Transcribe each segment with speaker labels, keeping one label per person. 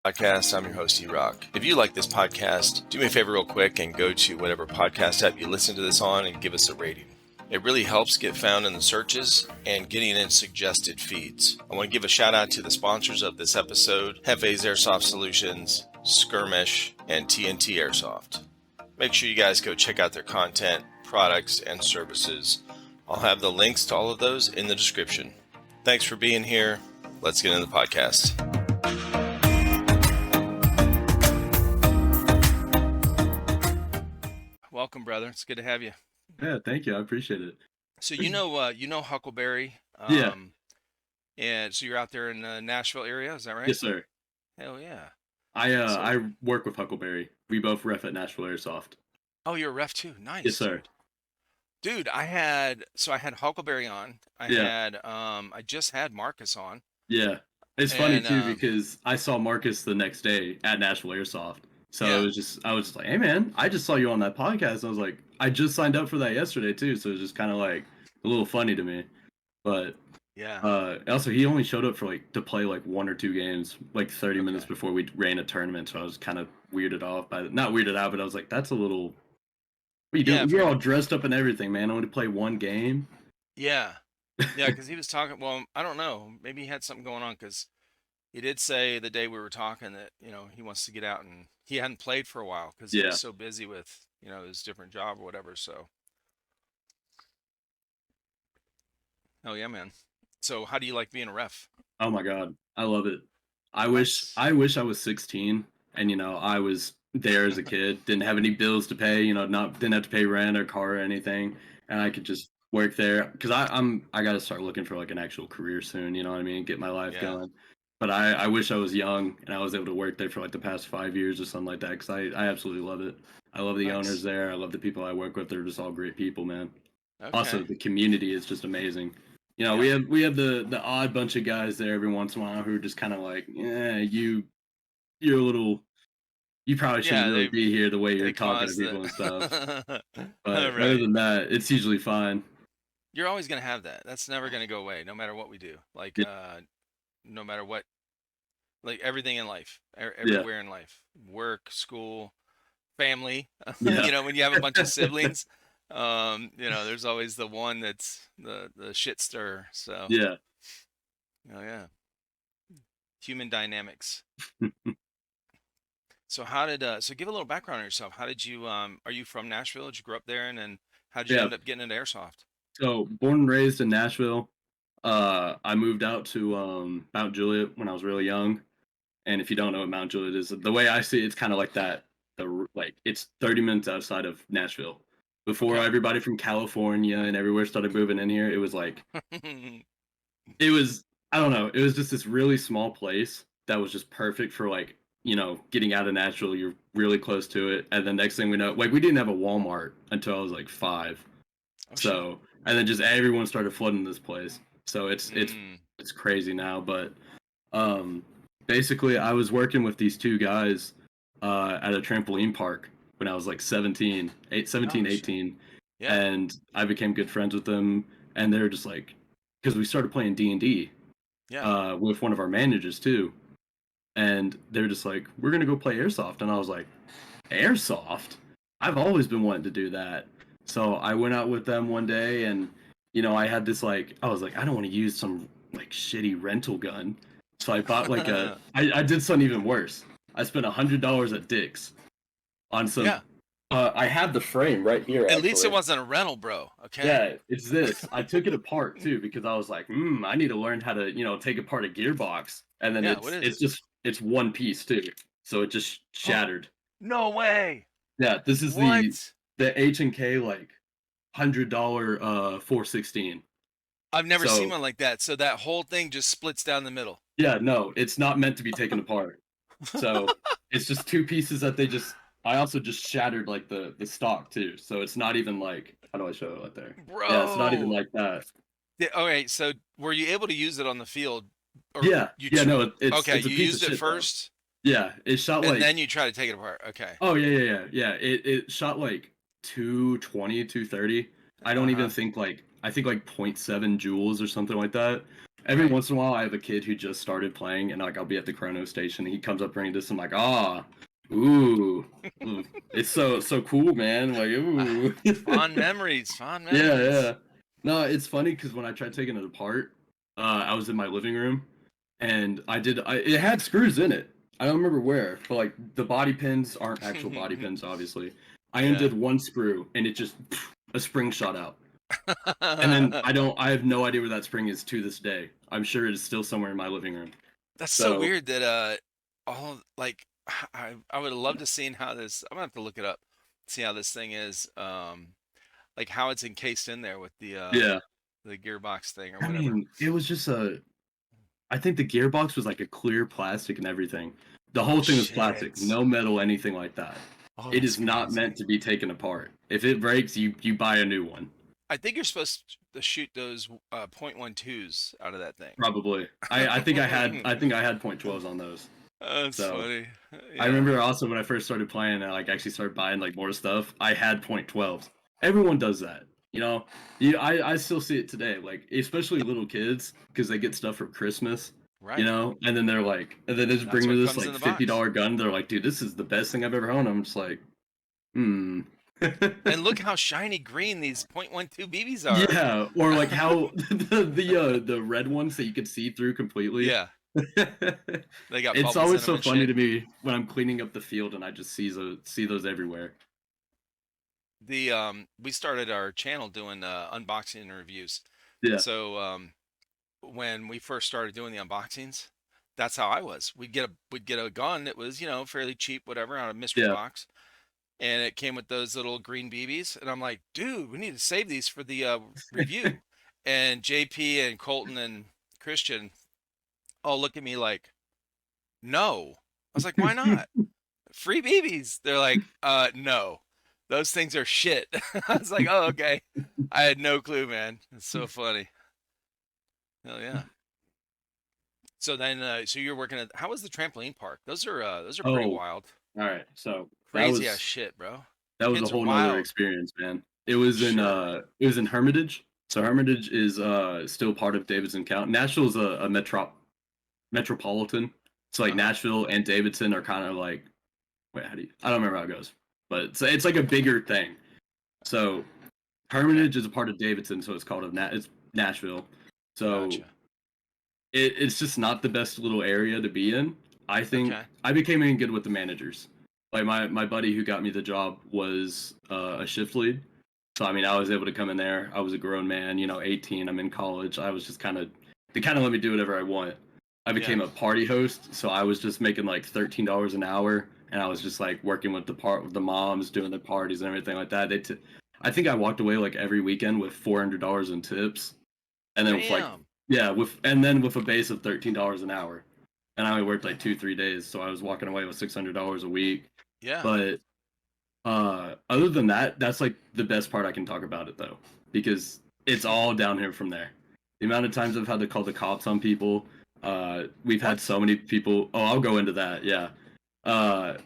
Speaker 1: Podcast. I'm your host, E-Rock. If you like this podcast, do me a favor real quick and go to whatever podcast app you listen to this on and give us a rating. It really helps get found in the searches and getting in suggested feeds. I want to give a shout out to the sponsors of this episode, Hefe's Airsoft Solutions, Skirmish, and TNT Airsoft. Make sure you guys go check out their content, products, and services. I'll have the links to all of those in the description. Thanks for being here. Let's get into the podcast. Welcome, brother. It's good to have you.
Speaker 2: Yeah, thank you. I appreciate it.
Speaker 1: So you know Huckleberry,
Speaker 2: Yeah.
Speaker 1: and so you're out there in the Nashville area, is that right?
Speaker 2: Yes, sir.
Speaker 1: Hell yeah.
Speaker 2: I work with Huckleberry. We both ref at Nashville Airsoft.
Speaker 1: Oh, you're a ref too. Nice.
Speaker 2: Yes, sir.
Speaker 1: Dude, I had Huckleberry on. I just had Marcus on.
Speaker 2: Yeah. It's funny too because I saw Marcus the next day at Nashville Airsoft. So I was just like, hey man, I just saw you on that podcast. I was like, I just signed up for that yesterday too. So it was just kind of like a little funny to me. But also he only showed up for to play like 1 or 2 games, like 30 minutes before we ran a tournament. So I was kind of weirded off by it. Not weirded out, but I was like, that's a little, what are you doing? You're all dressed up and everything, man. I want to play 1 game.
Speaker 1: Yeah. Yeah, because he was talking, well, I don't know. Maybe he had something going on because he did say the day we were talking that, he wants to get out, and he hadn't played for a while because he was so busy with, his different job or whatever. So, oh yeah, man. So how do you like being a ref?
Speaker 2: Oh my God. I love it. I wish I was 16 and, I was there as a kid, didn't have any bills to pay, didn't have to pay rent or car or anything. And I could just work there because I got to start looking for like an actual career soon. You know what I mean? Get my life going. But I wish I was young and I was able to work there for like the past 5 years or something like that because I absolutely love it. I love the owners there. I love the people I work with. They're just all great people, man. Okay. Also, the community is just amazing. We have the odd bunch of guys there every once in a while who are just kind of like, you're a little, you probably shouldn't really be here the way you're talking to people and stuff. But other than that, it's usually fine.
Speaker 1: You're always going to have that. That's never going to go away, no matter what we do. Like, no matter what, like everything in life, everywhere in life, work, school, family, when you have a bunch of siblings, there's always the one that's the shit stirrer. So
Speaker 2: oh
Speaker 1: yeah, human dynamics. So so give a little background on yourself. How did you are you from Nashville? Did you grow up there, and then how did you end up getting into airsoft?
Speaker 2: So born and raised in Nashville. I moved out to Mount Juliet when I was really young, and if you don't know what Mount Juliet is, the way I see it, it's kind of like that. It's 30 minutes outside of Nashville. Before everybody from California and everywhere started moving in here, it was like, I don't know, it was just this really small place that was just perfect for getting out of Nashville. You're really close to it, and the next thing we know, we didn't have a Walmart until I was like 5. So, and then just everyone started flooding this place. So it's crazy now, but basically I was working with these 2 guys at a trampoline park when I was like 17, 18. Yeah. And I became good friends with them, and they're just like, because we started playing D&D with one of our managers too, and they're just like, we're gonna go play airsoft. And I was like, airsoft? I've always been wanting to do that. So I went out with them one day, and I had this I was like, I don't want to use some shitty rental gun. So I bought I did something even worse. I spent $100 at Dick's on some. Yeah. I have the frame right here.
Speaker 1: At least it wasn't a rental, bro. Okay.
Speaker 2: Yeah, it's this. I took it apart too because I was like, I need to learn how to take apart a gearbox. And then it's one piece too, so it just shattered.
Speaker 1: No way.
Speaker 2: Yeah, this is the H&K $100 416.
Speaker 1: I've never seen one like that. So that whole thing just splits down the middle.
Speaker 2: Yeah, no, it's not meant to be taken apart. So it's just 2 pieces that I also just shattered the stock too. So it's not even how do I show it right there?
Speaker 1: Bro.
Speaker 2: Yeah, it's not even like that.
Speaker 1: Okay, so were you able to use it on the field?
Speaker 2: Or it's
Speaker 1: okay.
Speaker 2: It's
Speaker 1: you used it first.
Speaker 2: Though. Yeah, it shot
Speaker 1: and then you try to take it apart. Okay.
Speaker 2: Oh yeah. It shot 220, 230. I don't even think I think 0.7 joules or something like that. Every
Speaker 1: Right.
Speaker 2: once in a while, I have a kid who just started playing, and like I'll be at the chrono station, and he comes up bringing this. I'm like, ooh, ooh. It's so cool, man. Like, ooh,
Speaker 1: Fond memories. Fond
Speaker 2: yeah,
Speaker 1: memories.
Speaker 2: yeah. No, it's funny because when I tried taking it apart, I was in my living room, and it had screws in it. I don't remember where, but like the body pins aren't actual body pins, obviously. I
Speaker 1: Yeah.
Speaker 2: undid one screw, and it just a spring shot out. And then I have no idea where that spring is to this day. I'm sure it is still somewhere in my living room.
Speaker 1: That's so
Speaker 2: So
Speaker 1: weird that all like I would love to see how this. I'm gonna have to look it up, see how this thing is. Like how it's encased in there with
Speaker 2: yeah,
Speaker 1: the gearbox thing or
Speaker 2: I
Speaker 1: whatever.
Speaker 2: mean, it was just I think the gearbox was like a clear plastic and everything. The
Speaker 1: Oh
Speaker 2: whole thing was plastic,
Speaker 1: shit.
Speaker 2: no metal, anything like that.
Speaker 1: Oh,
Speaker 2: It
Speaker 1: that's
Speaker 2: is not meant
Speaker 1: crazy.
Speaker 2: to be taken apart. If it breaks, you buy a new one.
Speaker 1: I think you're supposed to shoot those .12s out of that thing.
Speaker 2: Probably. I think I had .12s on those.
Speaker 1: That's
Speaker 2: So
Speaker 1: funny.
Speaker 2: I
Speaker 1: Yeah.
Speaker 2: remember also when I first started playing and like actually started buying like more stuff, I had .12s. Everyone does that. You know, I still see it today, like especially little kids because they get stuff for Christmas, you
Speaker 1: Right.
Speaker 2: know, and then they're like, and then they just
Speaker 1: That's
Speaker 2: bring me
Speaker 1: what
Speaker 2: this
Speaker 1: comes in
Speaker 2: like
Speaker 1: the box.
Speaker 2: $50 gun. They're like, dude, this is the best thing I've ever owned. I'm just like, hmm.
Speaker 1: And look how shiny green these .12 BBs are.
Speaker 2: Yeah, or like how the red ones that you could see through completely.
Speaker 1: Yeah. They got
Speaker 2: It's
Speaker 1: bubbles in
Speaker 2: always
Speaker 1: them
Speaker 2: so
Speaker 1: and
Speaker 2: funny
Speaker 1: shit.
Speaker 2: to me when I'm cleaning up the field and I just see those everywhere.
Speaker 1: The we started our channel doing unboxing and reviews.
Speaker 2: Yeah,
Speaker 1: So when we first started doing the unboxings, that's how I was. We'd get a gun that was, fairly cheap, whatever, out of mystery
Speaker 2: yeah.
Speaker 1: box. And it came with those little green BBs. And I'm like, dude, we need to save these for the review. And JP and Colton and Christian all look at me like, no. I was like, why not? Free BBs. They're like, no. Those things are shit. I was like, oh, okay. I had no clue, man. It's so funny. Hell yeah. So then, so you're working at, how was the trampoline park? Those are pretty
Speaker 2: Oh,
Speaker 1: wild.
Speaker 2: all right. So
Speaker 1: Crazy ass shit, bro.
Speaker 2: that was a
Speaker 1: Kids are
Speaker 2: whole nother
Speaker 1: wild.
Speaker 2: experience, man.
Speaker 1: I'm sure.
Speaker 2: It was in Hermitage. So Hermitage is still part of Davidson County. Nashville's a metropolitan. So like
Speaker 1: Uh-huh.
Speaker 2: Nashville and Davidson are kind of like, wait, how do you? I don't remember how it goes, but it's like a bigger thing. So
Speaker 1: Okay.
Speaker 2: Hermitage is a part of Davidson, so it's Nashville. So
Speaker 1: Gotcha.
Speaker 2: it's just not the best little area to be in. I think
Speaker 1: Okay.
Speaker 2: I became in good with the managers. Like my buddy who got me the job was a shift lead. So I mean, I was able to come in there. I was a grown man, 18. I'm in college. I was just they kind of let me do whatever I want. I
Speaker 1: Yeah.
Speaker 2: became a party host, so I was just making like $13 an hour, and I was just like working with the moms, doing the parties and everything like that. I think I walked away like every weekend with $400 in tips, and then with like
Speaker 1: Damn.
Speaker 2: yeah, with a base of $13 an hour, and I only worked like 2 3 days, so I was walking away with $600 a week.
Speaker 1: Yeah.
Speaker 2: But other than that, that's like the best part I can talk about it though, because it's all downhill from there. The amount of times I've had to call the cops on people, we've had
Speaker 1: What?
Speaker 2: so many people. Oh, I'll go into that. Yeah. Uh,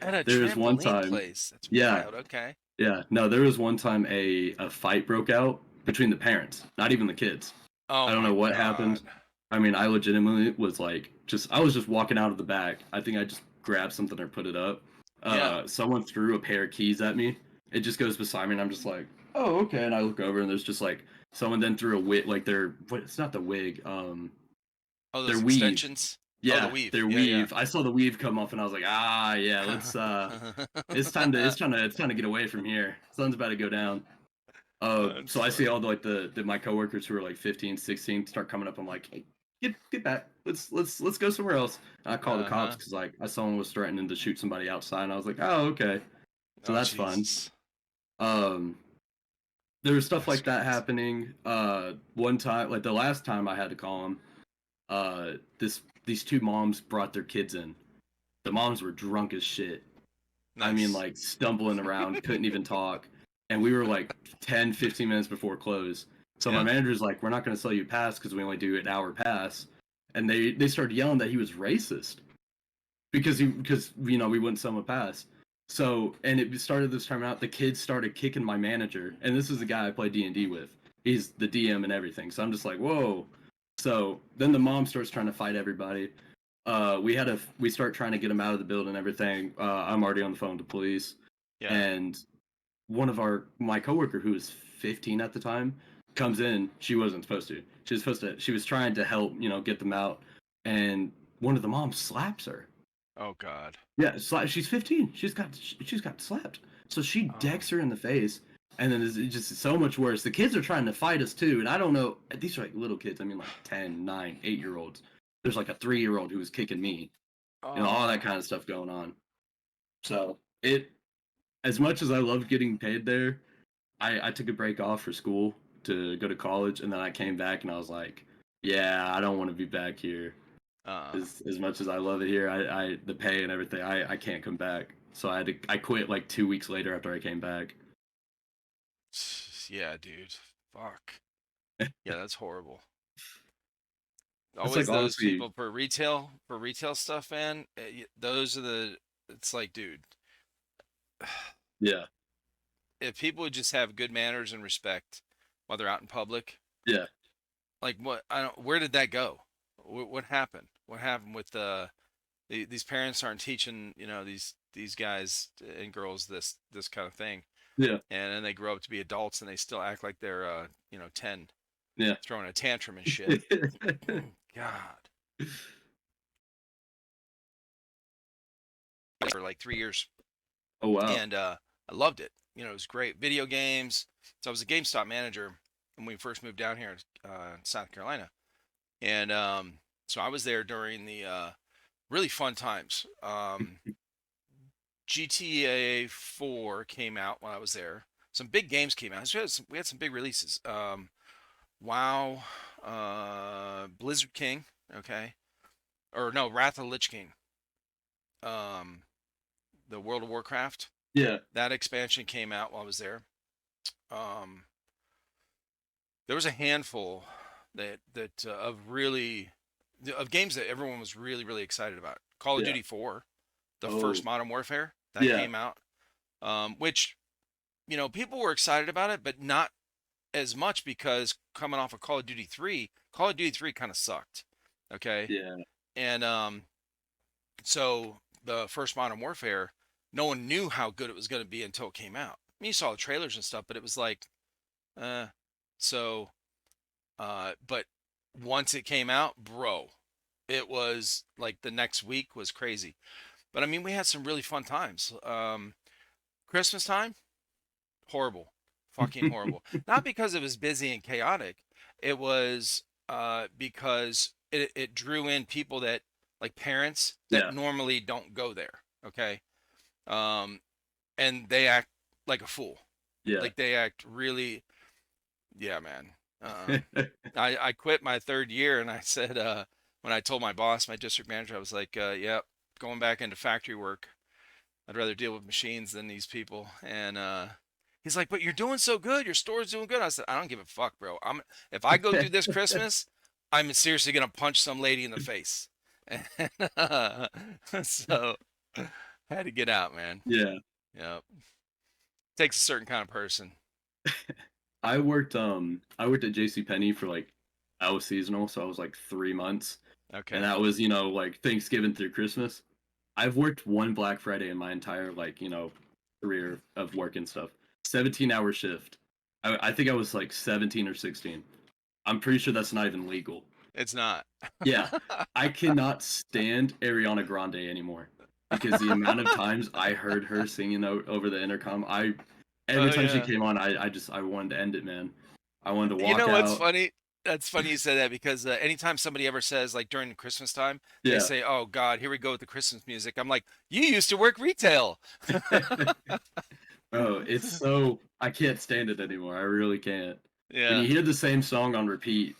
Speaker 1: At a
Speaker 2: there was one
Speaker 1: trampoline
Speaker 2: time.
Speaker 1: place. That's
Speaker 2: Yeah,
Speaker 1: wild. Okay.
Speaker 2: yeah. No, there was one time a fight broke out between the parents, not even the kids.
Speaker 1: Oh
Speaker 2: I don't
Speaker 1: my
Speaker 2: know what happened.
Speaker 1: God.
Speaker 2: I mean, I legitimately was like, I was just walking out of the back. I think I just grabbed something or put it up.
Speaker 1: Yeah.
Speaker 2: Someone threw a pair of keys at me. It just goes beside me, and I'm just like, oh, okay. And I look over, and there's just like someone then threw a wig, like it's not the wig,
Speaker 1: Oh,
Speaker 2: their
Speaker 1: those
Speaker 2: weave.
Speaker 1: extensions. Oh, the
Speaker 2: Yeah,
Speaker 1: weave.
Speaker 2: their
Speaker 1: Yeah, yeah.
Speaker 2: weave. I saw the weave come off, and I was like, yeah, let's it's trying to get away from here. Sun's about to go down.
Speaker 1: That's
Speaker 2: So I see all
Speaker 1: funny.
Speaker 2: my coworkers who are like 15, 16 start coming up. I'm like, hey, get back. Let's go somewhere else. And I call the cops
Speaker 1: Uh-huh.
Speaker 2: because like someone was threatening to shoot somebody outside, and I was like, oh, okay. So
Speaker 1: Oh,
Speaker 2: that's fun.
Speaker 1: Jesus.
Speaker 2: Um, there was stuff
Speaker 1: That's
Speaker 2: like that
Speaker 1: crazy.
Speaker 2: happening. One time, like the last time I had to call them, these two moms brought their kids in. The moms were drunk as shit. I mean,
Speaker 1: Nice.
Speaker 2: like stumbling around, couldn't even talk. And we were like 10, 15 minutes before close. So my
Speaker 1: Yeah.
Speaker 2: manager's like, we're not going to sell you a pass because we only do an hour pass. And they started yelling that he was racist because we wouldn't sell him a pass. So and it started this time out. The kids started kicking my manager, and this is the guy I play D&D with. He's the DM and everything. So I'm just like, whoa. So then the mom starts trying to fight everybody. We start trying to get him out of the building and everything. I'm already on the phone to police.
Speaker 1: Yeah.
Speaker 2: And one of my coworker, who was 15 at the time, comes in. She wasn't supposed to. She was trying to help, get them out. And one of the moms slaps her.
Speaker 1: Oh God.
Speaker 2: Yeah, she's 15. She's got slapped. So she decks her in the face, and then it's just so much worse. The kids are trying to fight us too, and I don't know. These are like little kids. I mean, like 10, 9, 8-year-olds. There's like a 3-year-old who was kicking me. All that kind of stuff going on. So as much as I loved getting paid there, I took a break off for school to go to college, and then I came back and I was like, yeah, I don't want to be back here. As much as I love it here, I the pay and everything, I can't come back. So I quit like 2 weeks later after I came back.
Speaker 1: Yeah, dude. Fuck. Yeah, that's horrible.
Speaker 2: It's
Speaker 1: Always
Speaker 2: like
Speaker 1: those
Speaker 2: honestly,
Speaker 1: people for retail stuff, man. Those are the. It's like, dude,
Speaker 2: yeah,
Speaker 1: if people would just have good manners and respect while they're out in public,
Speaker 2: yeah,
Speaker 1: like what I don't. Where did that go? What happened? What happened with these parents aren't teaching these guys and girls this kind of thing,
Speaker 2: yeah,
Speaker 1: and then they grow up to be adults and they still act like they're 10,
Speaker 2: yeah.
Speaker 1: throwing a tantrum and shit. God. For like 3 years,
Speaker 2: Oh wow.
Speaker 1: and I loved it. It was great. Video games. So I was a GameStop manager when we first moved down here in South Carolina, and so I was there during the really fun times. GTA 4 came out when I was there. Some big games came out. So we had some big releases. WoW, Blizzard King, okay, or no, Wrath of the Lich King. Um, the World of Warcraft.
Speaker 2: Yeah,
Speaker 1: That expansion came out while I was there. Um, there was a handful of games that everyone was really really excited about. Call of
Speaker 2: yeah.
Speaker 1: Duty 4, the
Speaker 2: Oh
Speaker 1: first Modern Warfare that
Speaker 2: yeah,
Speaker 1: came out, which people were excited about it, but not as much because coming off of Call of Duty 3, Call of Duty 3 kind of sucked. Okay,
Speaker 2: yeah,
Speaker 1: and so the first Modern Warfare, no one knew how good it was going to be until it came out. I mean, you saw the trailers and stuff, but it was like, uh, so, but once it came out, bro, it was like the next week was crazy. But I mean, we had some really fun times. Christmas time, horrible, fucking horrible. Not because it was busy and chaotic. It was because it drew in people that like parents that
Speaker 2: yeah,
Speaker 1: normally don't go there. Okay, um, and they act like a fool.
Speaker 2: yeah.
Speaker 1: Like they act really, yeah, man. I quit my third year and I said when I told my boss, my district manager, I was like, yeah, going back into factory work. I'd rather deal with machines than these people. And he's like, but you're doing so good. Your store's doing good. I said, I don't give a fuck, bro. If I go through this Christmas, I'm seriously gonna punch some lady in the face. And so had to get out, man.
Speaker 2: Yeah.
Speaker 1: Yeah, takes a certain kind of person.
Speaker 2: I worked at JCPenney for like, I was seasonal, so I was like 3 months. And
Speaker 1: Okay.
Speaker 2: that was, like Thanksgiving through Christmas. I've worked one Black Friday in my entire like, career of work and stuff. 17-hour shift. I think I was like 17 or 16. I'm pretty sure that's not even legal.
Speaker 1: It's not.
Speaker 2: Yeah. I cannot stand Ariana Grande anymore because the amount of times I heard her singing over the intercom, every
Speaker 1: Oh
Speaker 2: time she
Speaker 1: yeah.
Speaker 2: came on, I wanted to end it, man. I wanted to
Speaker 1: You
Speaker 2: walk
Speaker 1: know what's
Speaker 2: out.
Speaker 1: funny? That's funny you said that because anytime somebody ever says like during Christmas time, they
Speaker 2: Yeah.
Speaker 1: say, "Oh God, here we go with the Christmas music." I'm like, "You used to work retail."
Speaker 2: Oh, it's so I can't stand it anymore. I really can't. When you
Speaker 1: Yeah.
Speaker 2: hear the same song on repeat,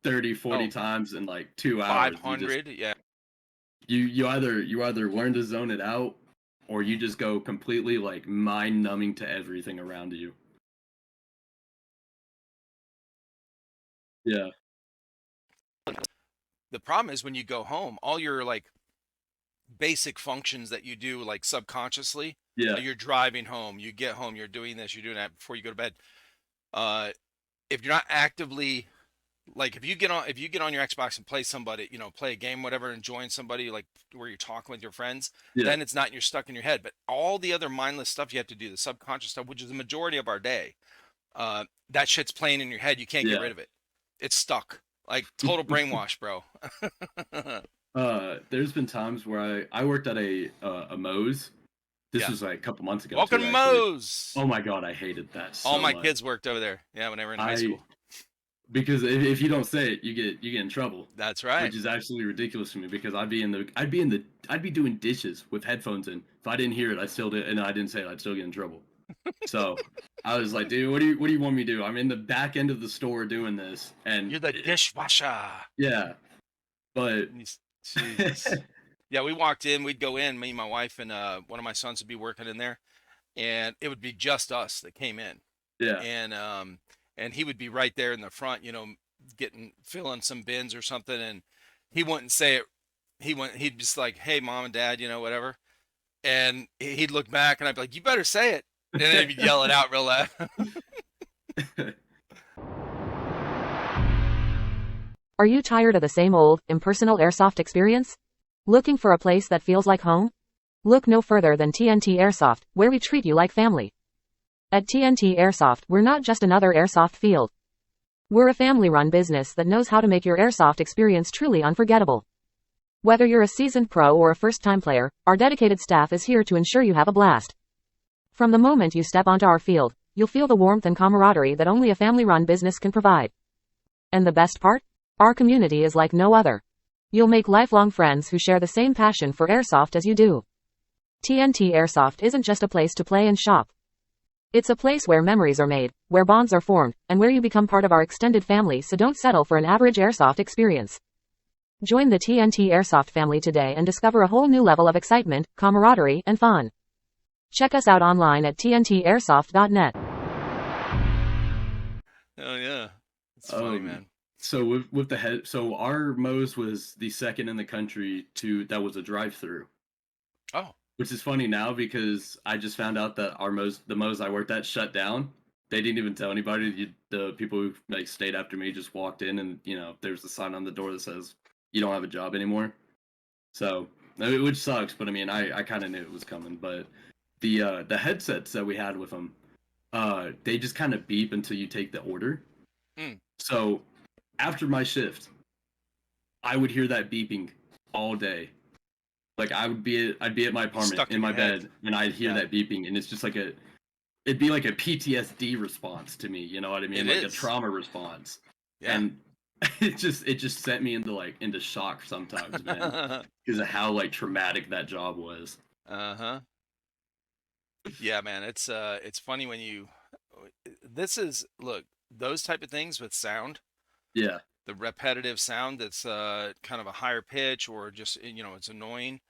Speaker 2: 30, 40
Speaker 1: Oh,
Speaker 2: times in like 2 hours,
Speaker 1: 500. Yeah.
Speaker 2: you either learn to zone it out or you just go completely like mind numbing to everything around you. Yeah.
Speaker 1: The problem is when you go home, all your like basic functions that you do like subconsciously,
Speaker 2: Yeah.
Speaker 1: you're driving home, you get home, you're doing this, you're doing that before you go to bed. Uh, if you're not actively Like if you get on your Xbox and play somebody, play a game, whatever, and join somebody like where you're talking with your friends,
Speaker 2: Yeah.
Speaker 1: then it's not you're stuck in your head. But all the other mindless stuff you have to do, the subconscious stuff, which is the majority of our day, that shit's playing in your head. You can't get
Speaker 2: Yeah.
Speaker 1: rid of it. It's stuck. Like total brainwash, bro.
Speaker 2: There's been times where I worked at a Moe's. This
Speaker 1: Yeah.
Speaker 2: was like a couple months ago
Speaker 1: Welcome
Speaker 2: too,
Speaker 1: to
Speaker 2: actually.
Speaker 1: Moe's.
Speaker 2: Oh my god, I hated that
Speaker 1: All
Speaker 2: so
Speaker 1: my
Speaker 2: much.
Speaker 1: kids worked over there. Yeah, when they were in high
Speaker 2: I
Speaker 1: school.
Speaker 2: because if you don't say it, you get in trouble,
Speaker 1: That's right.
Speaker 2: which is absolutely ridiculous to me because I'd be doing dishes with headphones in. If I didn't hear it, I still did, and I didn't say it, I'd still get in trouble. So I was like, dude, what do you want me to do? I'm in the back end of the store doing this, and
Speaker 1: You're the dishwasher.
Speaker 2: yeah, but
Speaker 1: Jesus. Yeah, we walked in. We'd go in. Me, my wife, and one of my sons would be working in there, and it would be just us that came in.
Speaker 2: yeah.
Speaker 1: And he would be right there in the front, filling some bins or something, and he wouldn't say it. He'd just like, "Hey, mom and dad, whatever," and he'd look back, and I'd be like, "You better say it," and then he'd yell it out real loud.
Speaker 3: Are you tired of the same old, impersonal airsoft experience? Looking for a place that feels like home? Look no further than TNT Airsoft, where we treat you like family. At TNT Airsoft, we're not just another airsoft field. We're a family-run business that knows how to make your airsoft experience truly unforgettable. Whether you're a seasoned pro or a first-time player, our dedicated staff is here to ensure you have a blast. From the moment you step onto our field, you'll feel the warmth and camaraderie that only a family-run business can provide. And the best part? Our community is like no other. You'll make lifelong friends who share the same passion for airsoft as you do. TNT Airsoft isn't just a place to play and shop. It's a place where memories are made, where bonds are formed, and where you become part of our extended family, so don't settle for an average airsoft experience. Join the TNT Airsoft family today and discover a whole new level of excitement, camaraderie, and fun. Check us out online at tntairsoft.net.
Speaker 1: Oh yeah, it's funny, man.
Speaker 2: So with the head, so our Moe's was the second in the country that was a drive-through.
Speaker 1: Oh.
Speaker 2: Which is funny now because I just found out that the Moe's I worked at shut down. They didn't even tell anybody. The people who like stayed after me just walked in, and there's a sign on the door that says you don't have a job anymore. So, which sucks. But I mean, I kind of knew it was coming. But the headsets that we had with them, they just kind of beep until you take the order.
Speaker 1: Mm.
Speaker 2: So after my shift, I would hear that beeping all day. Like I'd be at my apartment in my bed, and I'd hear that beeping, and it's just like it'd be like a PTSD response to me. You know what I mean? Like a trauma response. Yeah. And it just sent me into shock sometimes, man, because of how like traumatic that job was.
Speaker 1: Yeah, man, it's funny when look, those type of things with sound.
Speaker 2: Yeah.
Speaker 1: The repetitive sound that's kind of a higher pitch or just it's annoying.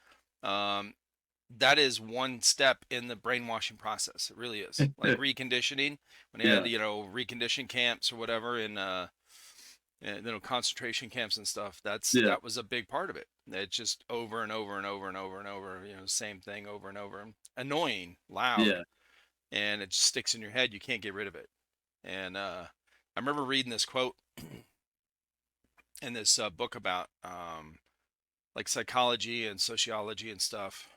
Speaker 1: That is one step in the brainwashing process. It really is. Like reconditioning, when they had recondition camps or whatever in concentration camps and stuff. That was a big part of it. It's just over and over and over and over and over. Same thing over and over. Annoying, loud, and it just sticks in your head. You can't get rid of it. And I remember reading this quote in this book about like psychology and sociology and stuff,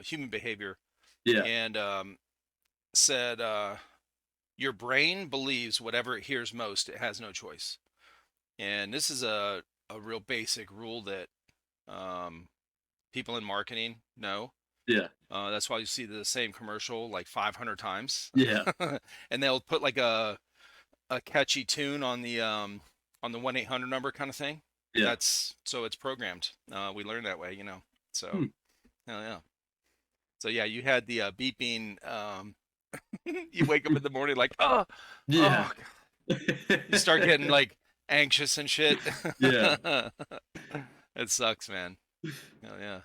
Speaker 1: human behavior.
Speaker 2: Yeah.
Speaker 1: And said, your brain believes whatever it hears most, it has no choice. And this is a real basic rule that people in marketing know.
Speaker 2: Yeah.
Speaker 1: That's why you see the same commercial like 500 times.
Speaker 2: Yeah.
Speaker 1: And they'll put like a catchy tune on the 1-800 number kind of thing.
Speaker 2: Yeah.
Speaker 1: So it's programmed. We learned that way, So, hell yeah. So yeah, you had the beeping. You wake up in the morning like, oh,
Speaker 2: yeah.
Speaker 1: Oh. You start getting like anxious and shit.
Speaker 2: Yeah.
Speaker 1: It sucks, man. Hell yeah.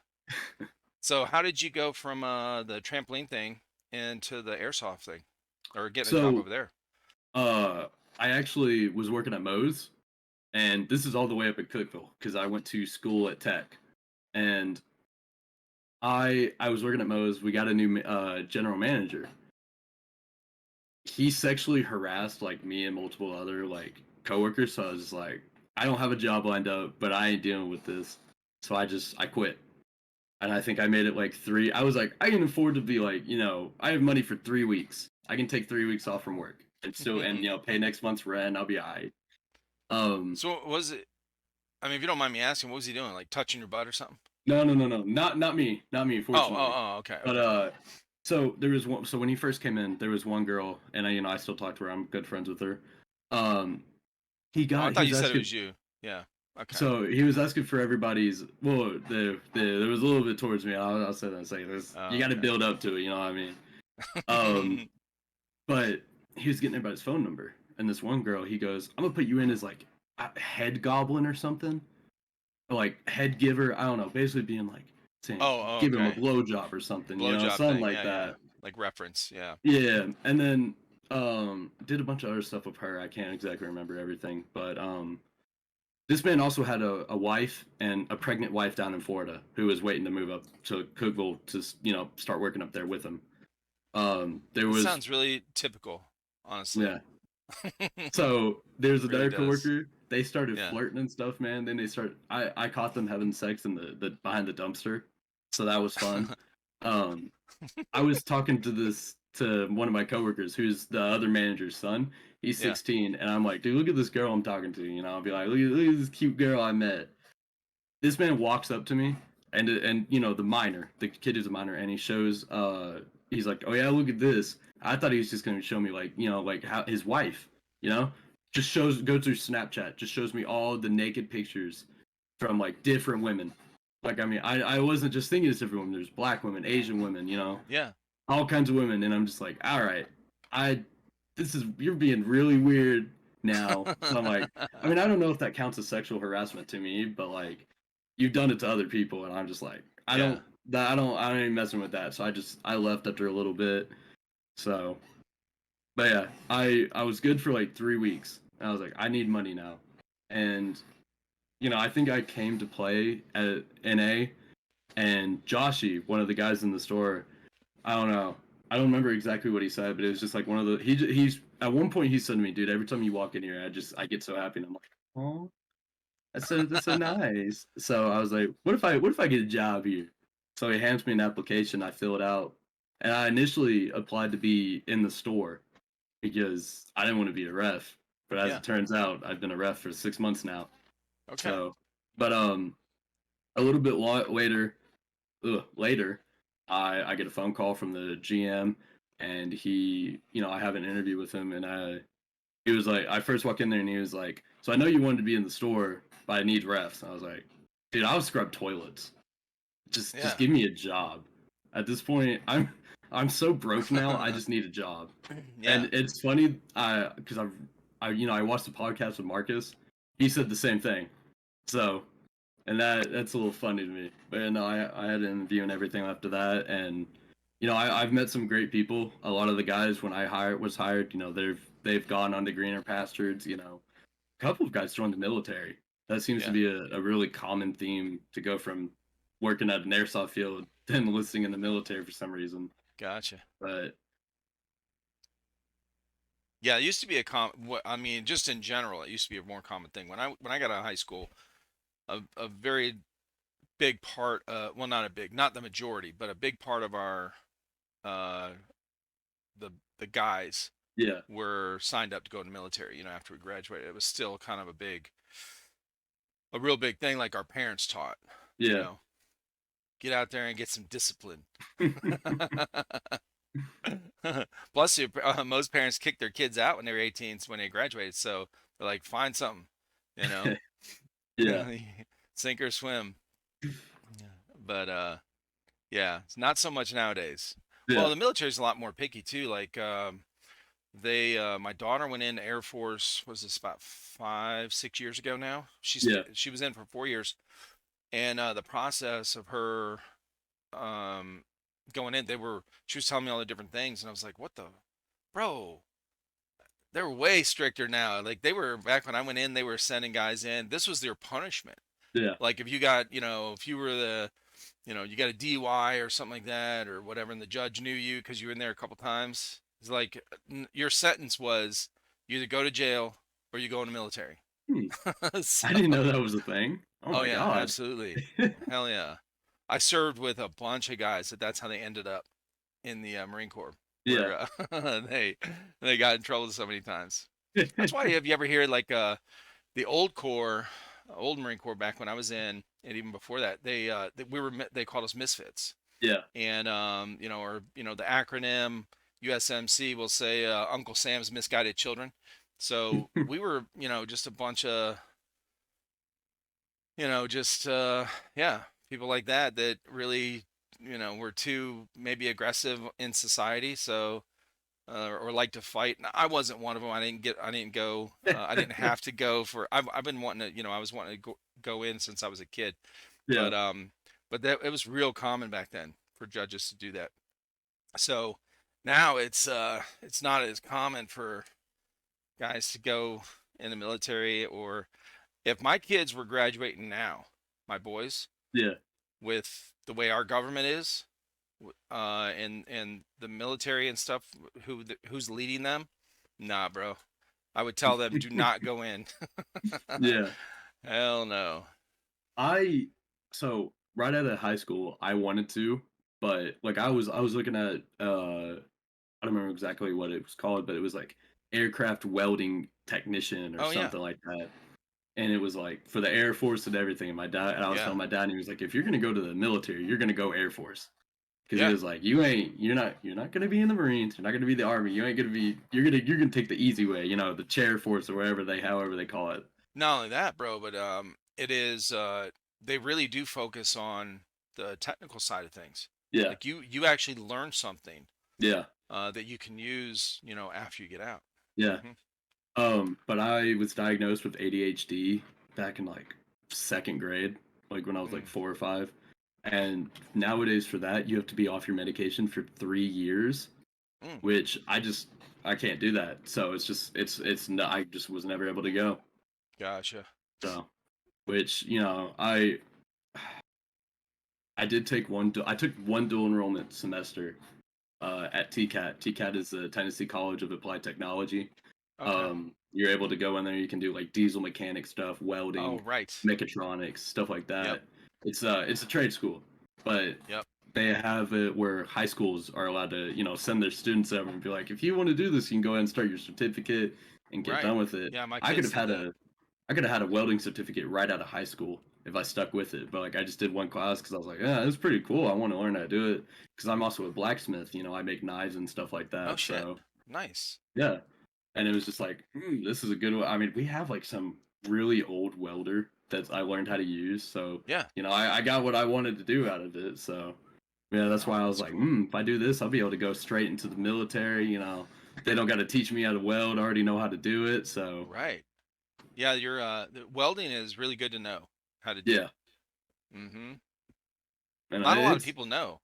Speaker 1: So how did you go from the trampoline thing into the airsoft thing, or getting a job over there?
Speaker 2: I actually was working at Moe's, and this is all the way up at Cookville because I went to school at Tech, and I was working at Moe's. We got a new general manager. He sexually harassed like me and multiple other like coworkers. So I was just like, I don't have a job lined up, but I ain't dealing with this. So I quit. And I think I made it like 3. I was like, I can afford to be like, I have money for 3 weeks. I can take 3 weeks off from work and still, and pay next month's rent. I'll be all right.
Speaker 1: So what was it? I mean, if you don't mind me asking, what was he doing? Like touching your butt or something?
Speaker 2: No, not me, fortunately.
Speaker 1: Okay.
Speaker 2: But so there was one. So when he first came in, there was one girl, and I still talk to her. I'm good friends with her. Um,
Speaker 1: I
Speaker 2: he
Speaker 1: thought
Speaker 2: was
Speaker 1: you said it
Speaker 2: asking.
Speaker 1: was you. Yeah. Okay.
Speaker 2: So he was asking for everybody's. Well, there was a little bit towards me. I'll say that. Say this.
Speaker 1: Oh,
Speaker 2: You got to
Speaker 1: okay.
Speaker 2: build up to it. You know what I mean? Um, but he was getting everybody's phone number, and this one girl, he goes, "I'm gonna put you in as like a head goblin or something, or like head giver. I don't know. Basically being like saying, give him a
Speaker 1: Okay.
Speaker 2: blowjob or something.
Speaker 1: Blowjob
Speaker 2: Something
Speaker 1: thing.
Speaker 2: like
Speaker 1: Yeah, yeah.
Speaker 2: that.
Speaker 1: Like reference. Yeah.
Speaker 2: Yeah, and then did a bunch of other stuff with her. I can't exactly remember everything, but this man also had a wife and a pregnant wife down in Florida who was waiting to move up to Cookville to start working up there with him. There
Speaker 1: That
Speaker 2: was
Speaker 1: sounds really typical, honestly.
Speaker 2: yeah. So there's
Speaker 1: It really
Speaker 2: another
Speaker 1: does.
Speaker 2: coworker. They started
Speaker 1: Yeah.
Speaker 2: flirting and stuff, man. Then I caught them having sex in the behind the dumpster, so that was fun. I was talking to one of my coworkers who's the other manager's son. He's
Speaker 1: Yeah.
Speaker 2: 16, and I'm like, dude, look at this girl I'm talking to. I'll be like, look at this cute girl I met. This man walks up to me, and the kid is a minor, and he shows he's like, oh yeah, look at this. I thought he was just gonna show me like how his wife, just go through Snapchat, just shows me all the naked pictures from like different women. Like I mean, I wasn't just thinking it's different women. There's black women, Asian women,
Speaker 1: Yeah.
Speaker 2: all kinds of women, and I'm just like, all right, you're being really weird now. So I'm like, I mean, I don't know if that counts as sexual harassment to me, but like, you've done it to other people, and I'm just like,
Speaker 1: Yeah.
Speaker 2: I don't even messing with that. So I left after a little bit. So, but yeah, I was good for like 3 weeks. I was like, I need money now, and I think I came to play at NA, and Joshy, one of the guys in the store, I don't know. I don't remember exactly what he said, but it was just like one of the he's at one point he said to me, dude, every time you walk in here, I get so happy, and I'm like, oh, that's so nice. So I was like, what if I get a job here? So he hands me an application, I fill it out, and I initially applied to be in the store because I didn't want to be a ref, but as
Speaker 1: Yeah.
Speaker 2: it turns out, I've been a ref for 6 months now.
Speaker 1: Okay.
Speaker 2: So, but a little bit later, I get a phone call from the GM, and I have an interview with him, and he was like, I first walk in there, and he was like, so I know you wanted to be in the store, but I need refs. And I was like, dude, I'll scrub toilets. Just
Speaker 1: Yeah.
Speaker 2: give me a job. At this point, I'm so broke now. I just need a job.
Speaker 1: Yeah.
Speaker 2: And it's funny, because I watched the podcast with Marcus. He said the same thing. So, and that's a little funny to me. But I had an interview and everything after that, and I've met some great people. A lot of the guys when was hired, they've gone on to greener pastures. A couple of guys joined the military. That seems to
Speaker 1: Yeah.
Speaker 2: be a really common theme to go from working at an airsoft field to enlisting in the military for some reason.
Speaker 1: Gotcha.
Speaker 2: But
Speaker 1: Yeah, it used to be I mean, just in general, it used to be a more common thing. When I got out of high school, a very big part, well, not a big, not the majority, but a big part of our uh the guys
Speaker 2: yeah,
Speaker 1: were signed up to go to the military. After we graduated, it was still kind of a real big thing. Like our parents taught, you
Speaker 2: yeah,
Speaker 1: know, get out there and get some discipline. Plus, most parents kick their kids out when they were 18, when they graduated. So they're like, find something, you know,
Speaker 2: yeah,
Speaker 1: sink or swim. But yeah, it's not so much nowadays. Well,
Speaker 2: yeah,
Speaker 1: the military's a lot more picky too. Like my daughter went in the Air Force. Was this about 5, 6 years ago now?
Speaker 2: yeah,
Speaker 1: She was in for 4 years, and the process of her um going in, she was telling me all the different things, and I was like, what the bro, they're way stricter now. Like they were back when I went in, they were sending guys in. This was their punishment.
Speaker 2: yeah,
Speaker 1: Like if you got, if you were you got a DUI or something like that or whatever, and the judge knew you because you were in there a couple times, it's like your sentence was you either go to jail or you go in the military. So,
Speaker 2: I didn't know that was a thing. Oh
Speaker 1: oh
Speaker 2: my
Speaker 1: yeah,
Speaker 2: god.
Speaker 1: absolutely. Hell yeah. I served with a bunch of guys that's how they ended up in the Marine Corps,
Speaker 2: Yeah.
Speaker 1: where they got in trouble so many times. That's why if you ever hear like the old Corps, old Marine Corps back when I was in, and even before that, they called us misfits,
Speaker 2: Yeah.
Speaker 1: and or the acronym USMC will say Uncle Sam's Misguided Children. So we were just a bunch of just yeah, people like that really were too maybe aggressive in society, so or like to fight. And I wasn't one of them. I didn't go. I didn't have to go for. I've been wanting to. I was wanting to go in since I was a kid.
Speaker 2: Yeah.
Speaker 1: But that it was real common back then for judges to do that. So now it's not as common for guys to go in the military. Or if my kids were graduating now, my boys,
Speaker 2: Yeah.
Speaker 1: with the way our government is, and the military and stuff, who's leading them, nah, bro. I would tell them, do not go in.
Speaker 2: Yeah.
Speaker 1: Hell no.
Speaker 2: I so right out of high school, I wanted to, but like I was looking at I don't remember exactly what it was called, but it was like aircraft welding technician or
Speaker 1: Oh yeah,
Speaker 2: something like that. And it was like for the Air Force and everything. And I was
Speaker 1: yeah,
Speaker 2: telling my dad, and he was like, if you're gonna go to the military, you're gonna go Air Force. Because he
Speaker 1: yeah.
Speaker 2: was like, you're not gonna be in the Marines, you're not gonna be the Army, you ain't gonna be, you're gonna take the easy way, the chair force or however they call it.
Speaker 1: Not only that, bro, but it is they really do focus on the technical side of things.
Speaker 2: Yeah,
Speaker 1: Like you actually learn something
Speaker 2: yeah,
Speaker 1: that you can use, after you get out.
Speaker 2: yeah.
Speaker 1: Hmm.
Speaker 2: But I was diagnosed with ADHD back in like second grade, like when I was like
Speaker 1: Mm,
Speaker 2: 4 or 5. And nowadays for that, you have to be off your medication for 3 years,
Speaker 1: mm,
Speaker 2: which I can't do that. So I just was never able to go.
Speaker 1: gotcha.
Speaker 2: So, which, I did take I took one dual enrollment semester at TCAT. TCAT is the Tennessee College of Applied Technology.
Speaker 1: Okay.
Speaker 2: You're able to go in there. You can do like diesel mechanic stuff,
Speaker 1: Oh,
Speaker 2: welding,
Speaker 1: right.
Speaker 2: mechatronics, stuff like
Speaker 1: Yep.
Speaker 2: that. It's a trade school, but
Speaker 1: Yep.
Speaker 2: they have it where high schools are allowed to send their students over and be like, if you want to do this, you can go ahead and start your certificate and get
Speaker 1: Right.
Speaker 2: done with it.
Speaker 1: Yeah, my
Speaker 2: I could
Speaker 1: kids
Speaker 2: have
Speaker 1: did
Speaker 2: had
Speaker 1: that.
Speaker 2: a welding certificate right out of high school if I stuck with it, but like I just did one class because I was like, yeah, it's pretty cool. I want to learn how to do it because I'm also a blacksmith. I make knives and stuff like
Speaker 1: Oh
Speaker 2: that.
Speaker 1: shit.
Speaker 2: So
Speaker 1: Nice.
Speaker 2: yeah, and it was just like, this is a good one. I mean, we have like some really old welder that I learned how to use. So
Speaker 1: Yeah.
Speaker 2: I got what I wanted to do out of it. So yeah, that's
Speaker 1: Oh,
Speaker 2: why I was
Speaker 1: that's
Speaker 2: like,
Speaker 1: cool.
Speaker 2: if I do this, I'll be able to go straight into the military. They don't got to teach me how to weld. I already know how to do it. So
Speaker 1: Right. Yeah, the welding is really good to know how to do.
Speaker 2: yeah,
Speaker 1: Mm-hmm.
Speaker 2: and
Speaker 1: Not a lot of
Speaker 2: it's
Speaker 1: people know.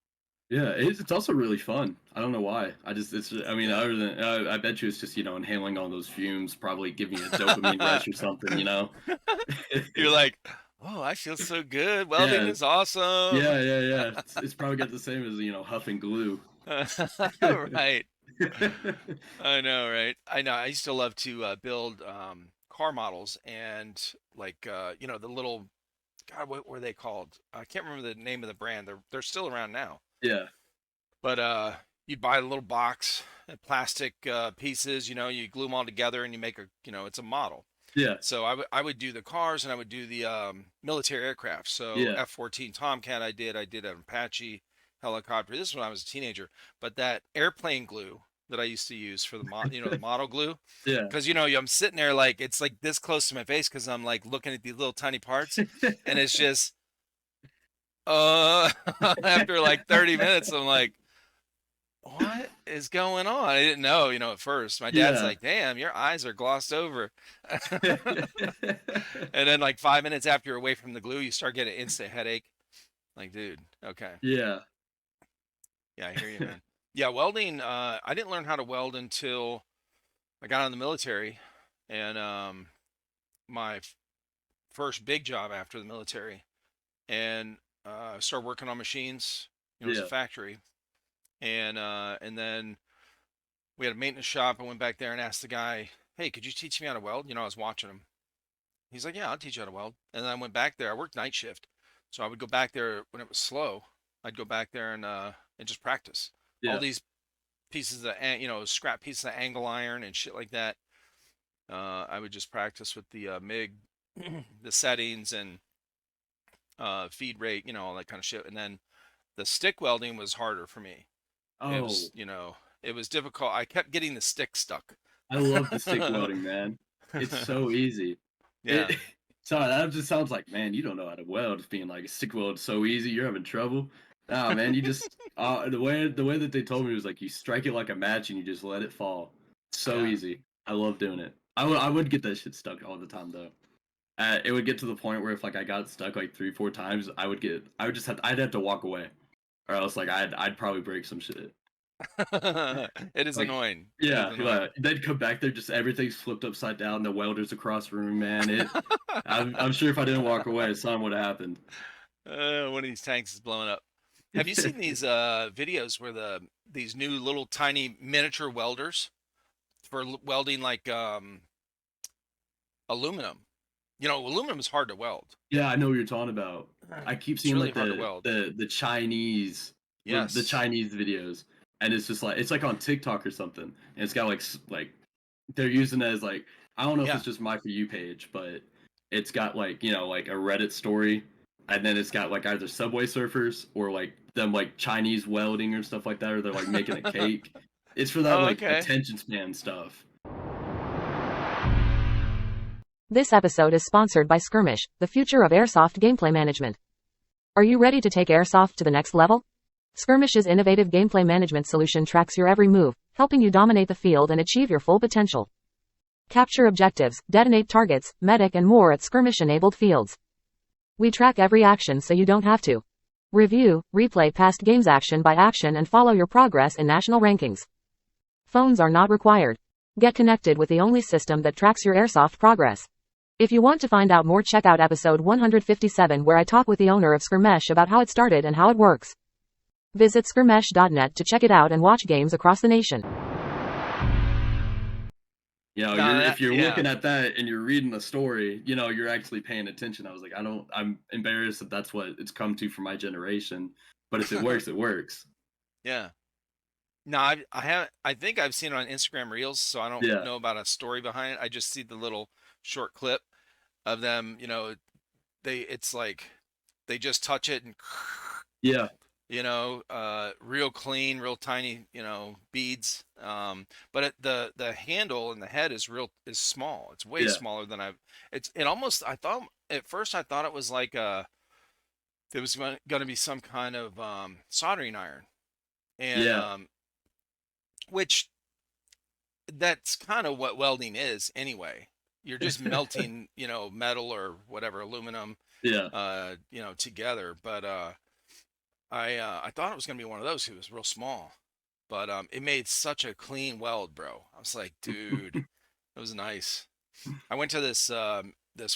Speaker 2: yeah, it's also really fun. I don't know why. I mean,
Speaker 1: Yeah.
Speaker 2: other than I bet you it's just inhaling all those fumes probably give me a dopamine rush or something.
Speaker 1: You're like, oh, I feel so good. Welding
Speaker 2: Yeah,
Speaker 1: is awesome.
Speaker 2: yeah. It's probably got the same as huffing glue.
Speaker 1: Right. I know, right? I know. I used to love to build car models and like the little God, what were they called? I can't remember the name of the brand. They're still around now.
Speaker 2: Yeah,
Speaker 1: But you'd buy a little box, plastic pieces. You glue them all together and you make it's a model.
Speaker 2: yeah,
Speaker 1: So I would do the cars and I would do the military aircraft. So
Speaker 2: yeah,
Speaker 1: F-14 Tomcat I did an Apache helicopter. This is when I was a teenager. But that airplane glue that I used to use for the model glue,
Speaker 2: yeah.
Speaker 1: because I'm sitting there like it's like this close to my face because I'm like looking at these little tiny parts, and it's just after like 30 minutes I'm like, what is going on? I didn't know, at first. My dad's
Speaker 2: Yeah.
Speaker 1: like, damn, your eyes are glossed over. And then like 5 minutes after you're away from the glue, you start getting instant headache. Like, dude, okay.
Speaker 2: Yeah.
Speaker 1: Yeah, I hear you, man. Yeah, welding, I didn't learn how to weld until I got in the military. And my first big job after the military. And started working on machines. It was a
Speaker 2: Yeah.
Speaker 1: factory. And then we had a maintenance shop. I went back there and asked the guy, hey, could you teach me how to weld? I was watching him. He's like, yeah, I'll teach you how to weld. And then I went back there. I worked night shift, so I would go back there when it was slow. I'd go back there and just practice all
Speaker 2: Yeah.
Speaker 1: these pieces of scrap pieces of angle iron and shit like that. I would just practice with the MIG, the settings and feed rate, all that kind of shit. And then the stick welding was harder for me. It
Speaker 2: Oh,
Speaker 1: was, it was difficult. I kept getting the stick stuck.
Speaker 2: I love the stick welding, man. It's so easy.
Speaker 1: Yeah.
Speaker 2: It sorry, that just sounds like, man, you don't know how to weld. Just being like, stick weld is so easy, you're having trouble. Nah, man, you just the way that they told me was like you strike it like a match and you just let it fall. So
Speaker 1: Yeah.
Speaker 2: easy. I love doing it. I would get that shit stuck all the time though. It would get to the point where if like I got stuck like 3-4 times, I'd have to walk away, or else like I'd probably break some shit.
Speaker 1: It is
Speaker 2: Like,
Speaker 1: annoying. It is
Speaker 2: yeah,
Speaker 1: annoying.
Speaker 2: they'd come back there, just everything's flipped upside down. The welders across the room, man. I'm sure if I didn't walk away, something would have happened.
Speaker 1: One of these tanks is blowing up. Have you seen these videos where these new little tiny miniature welders for welding like aluminum? Aluminum is hard to weld.
Speaker 2: Yeah, I know what you're talking about. I keep
Speaker 1: It's
Speaker 2: seeing
Speaker 1: really
Speaker 2: like
Speaker 1: hard to weld.
Speaker 2: the Chinese the
Speaker 1: Yes.
Speaker 2: Chinese videos, and it's just like it's like on TikTok or something, and it's got like they're using it as like I don't know if
Speaker 1: Yeah.
Speaker 2: it's just my For You page, but it's got like like a Reddit story, and then it's got like either Subway Surfers or like them like Chinese welding or stuff like that, or they're like making a cake. It's for that
Speaker 1: Oh,
Speaker 2: like
Speaker 1: okay.
Speaker 2: attention span stuff.
Speaker 3: This episode is sponsored by Skirmish, the future of airsoft gameplay management. Are you ready to take airsoft to the next level? Skirmish's innovative gameplay management solution tracks your every move, helping you dominate the field and achieve your full potential. Capture objectives, detonate targets, medic and more at Skirmish-enabled fields. We track every action so you don't have to. Review, replay past games action by action and follow your progress in national rankings. Phones are not required. Get connected with the only system that tracks your airsoft progress. If you want to find out more, check out episode 157 where I talk with the owner of Skirmish about how it started and how it works. Visit skirmish.net to check it out and watch games across the nation.
Speaker 2: If you're
Speaker 1: Yeah.
Speaker 2: looking at that and you're reading the story, you're actually paying attention. I was like, I'm embarrassed that that's what it's come to for my generation. But if it works, it works.
Speaker 1: Yeah. No, I think I've seen it on Instagram Reels, so I don't
Speaker 2: Yeah.
Speaker 1: know about a story behind it. I just see the little short clip of them, it's like they just touch it and
Speaker 2: Yeah.
Speaker 1: real clean, real tiny, beads. But the handle and the head is small. It's way
Speaker 2: Yeah.
Speaker 1: smaller than I thought at first I thought it was like there was going to be some kind of soldering iron, and
Speaker 2: Yeah.
Speaker 1: which that's kind of what welding is anyway. You're just melting, metal or whatever, aluminum,
Speaker 2: Yeah.
Speaker 1: together. But I thought it was gonna be one of those. It was real small, but it made such a clean weld, bro. I was like, dude, it was nice. I went to this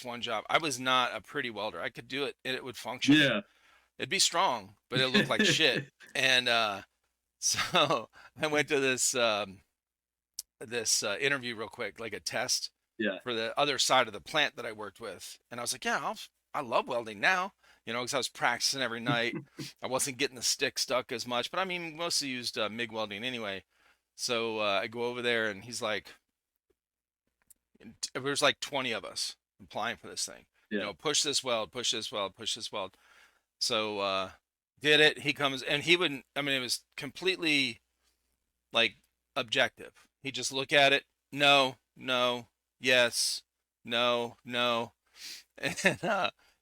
Speaker 1: one job. I was not a pretty welder. I could do it and it would function.
Speaker 2: Yeah.
Speaker 1: It'd be strong, but it looked like shit. And so I went to this interview real quick, like a test
Speaker 2: Yeah.
Speaker 1: for the other side of the plant that I worked with. And I was like, yeah, I love welding now, because I was practicing every night. I wasn't getting the stick stuck as much, but I mean, mostly used MIG welding anyway. So I go over there and he's like, there's like 20 of us applying for this thing.
Speaker 2: Yeah.
Speaker 1: Push this weld, push this weld, push this weld. So did it. He comes and he wouldn't, I mean, it was completely like objective. He just look at it. No, no, yes, no, no. And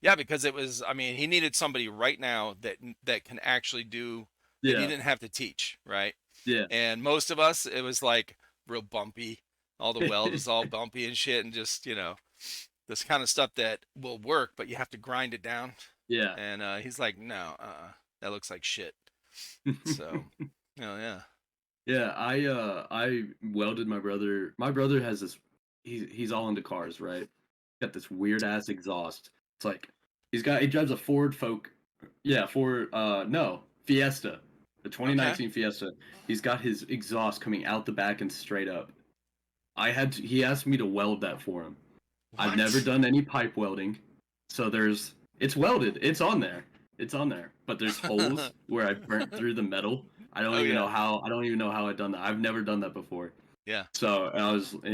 Speaker 1: yeah, because it was, I mean, he needed somebody right now that can actually do that. He
Speaker 2: Yeah.
Speaker 1: didn't have to teach, right?
Speaker 2: Yeah.
Speaker 1: And most of us, it was like real bumpy. All the weld was all bumpy and shit, and just this kind of stuff that will work, but you have to grind it down.
Speaker 2: Yeah.
Speaker 1: And he's like, no, that looks like shit. So, yeah.
Speaker 2: Yeah, I welded my brother. My brother has this he's all into cars, right? Got this weird ass exhaust. It's like he drives a Ford Ford no, Fiesta. The 2019 Fiesta. He's got his exhaust coming out the back and straight up. He asked me to weld that for him. I've never
Speaker 1: What?
Speaker 2: done any pipe welding. So it's welded. It's on there. It's on there. But there's holes where I burnt through the metal.
Speaker 1: Oh yeah.
Speaker 2: I don't even know how I've done that. I've never done that before.
Speaker 1: Yeah.
Speaker 2: So it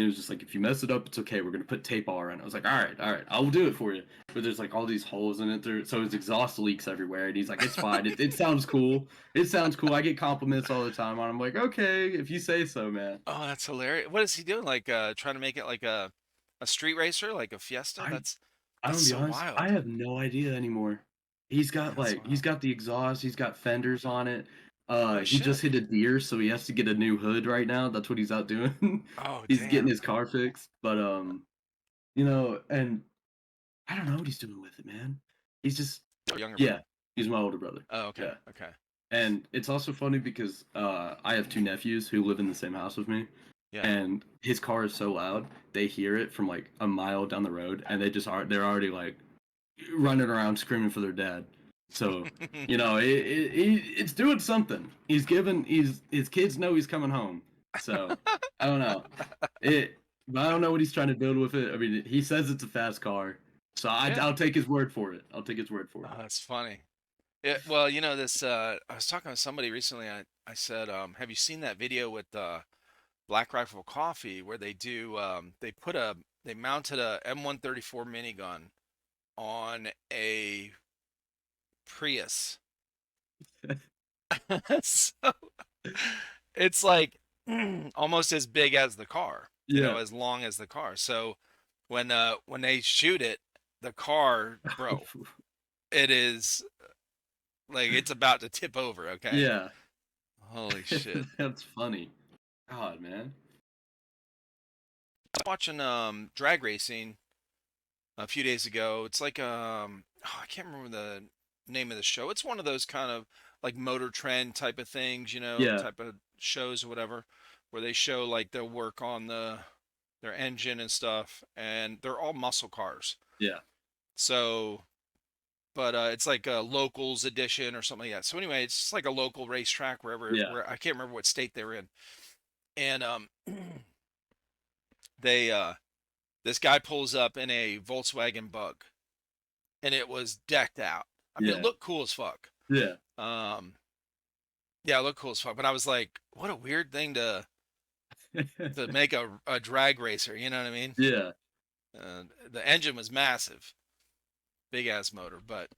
Speaker 2: was just like, if you mess it up, it's okay. We're gonna put tape all around. I was like, all right, I'll do it for you. But there's like all these holes in it, so his exhaust leaks everywhere. And he's like, it's fine. It sounds cool. It sounds cool. I get compliments all the time. And I'm like, okay, if you say so, man.
Speaker 1: Oh, that's hilarious. What is he doing? Like trying to make it like a street racer, like a Fiesta?
Speaker 2: I I'm
Speaker 1: That's
Speaker 2: gonna be
Speaker 1: so
Speaker 2: honest. I
Speaker 1: wild.
Speaker 2: have no idea anymore.
Speaker 1: That's
Speaker 2: He's
Speaker 1: wild.
Speaker 2: got the exhaust. He's got fenders on it.
Speaker 1: Oh
Speaker 2: He just
Speaker 1: shit.
Speaker 2: hit a deer, so he has to get a new hood right now. That's what he's out doing.
Speaker 1: Oh
Speaker 2: He's getting
Speaker 1: damn.
Speaker 2: his car fixed. But and I don't know what he's doing with it, man. He's just
Speaker 1: Younger
Speaker 2: yeah.
Speaker 1: brother.
Speaker 2: He's my older brother.
Speaker 1: Oh, okay.
Speaker 2: Yeah.
Speaker 1: Okay.
Speaker 2: And it's also funny because I have two nephews who live in the same house with me,
Speaker 1: Yeah.
Speaker 2: and his car is so loud they hear it from like a mile down the road, and they're already like running around screaming for their dad. So it's doing something. His kids know he's coming home. So I don't know but I don't know what he's trying to build with it. I mean, he says it's a fast car, so
Speaker 1: Yeah.
Speaker 2: I'll take his word for it. I'll take his word for it.
Speaker 1: Oh, that's funny. Yeah, well, this I was talking to somebody recently. I said, have you seen that video with Black Rifle Coffee where they mounted a M134 minigun on a Prius. So it's like almost as big as the car,
Speaker 2: Yeah.
Speaker 1: as long as the car. So when they shoot it, the car, bro, it is like it's about to tip over, okay?
Speaker 2: Yeah.
Speaker 1: Holy shit.
Speaker 2: That's funny. God, man.
Speaker 1: I was watching drag racing a few days ago. It's like I can't remember the name of the show. It's one of those kind of like Motor Trend type of things,
Speaker 2: Yeah.
Speaker 1: type of shows or whatever, where they show like they'll work on their engine and stuff, and they're all muscle cars.
Speaker 2: Yeah.
Speaker 1: So, but it's like a locals edition or something like that. So anyway, it's just like a local racetrack
Speaker 2: Yeah.
Speaker 1: where I can't remember what state they're in, and they this guy pulls up in a Volkswagen Bug, and it was decked out. I mean, it
Speaker 2: Yeah.
Speaker 1: looked cool as fuck.
Speaker 2: Yeah.
Speaker 1: Yeah, it looked cool as fuck. But I was like, what a weird thing to make a drag racer. You know what I mean?
Speaker 2: Yeah.
Speaker 1: The engine was massive, big ass motor. But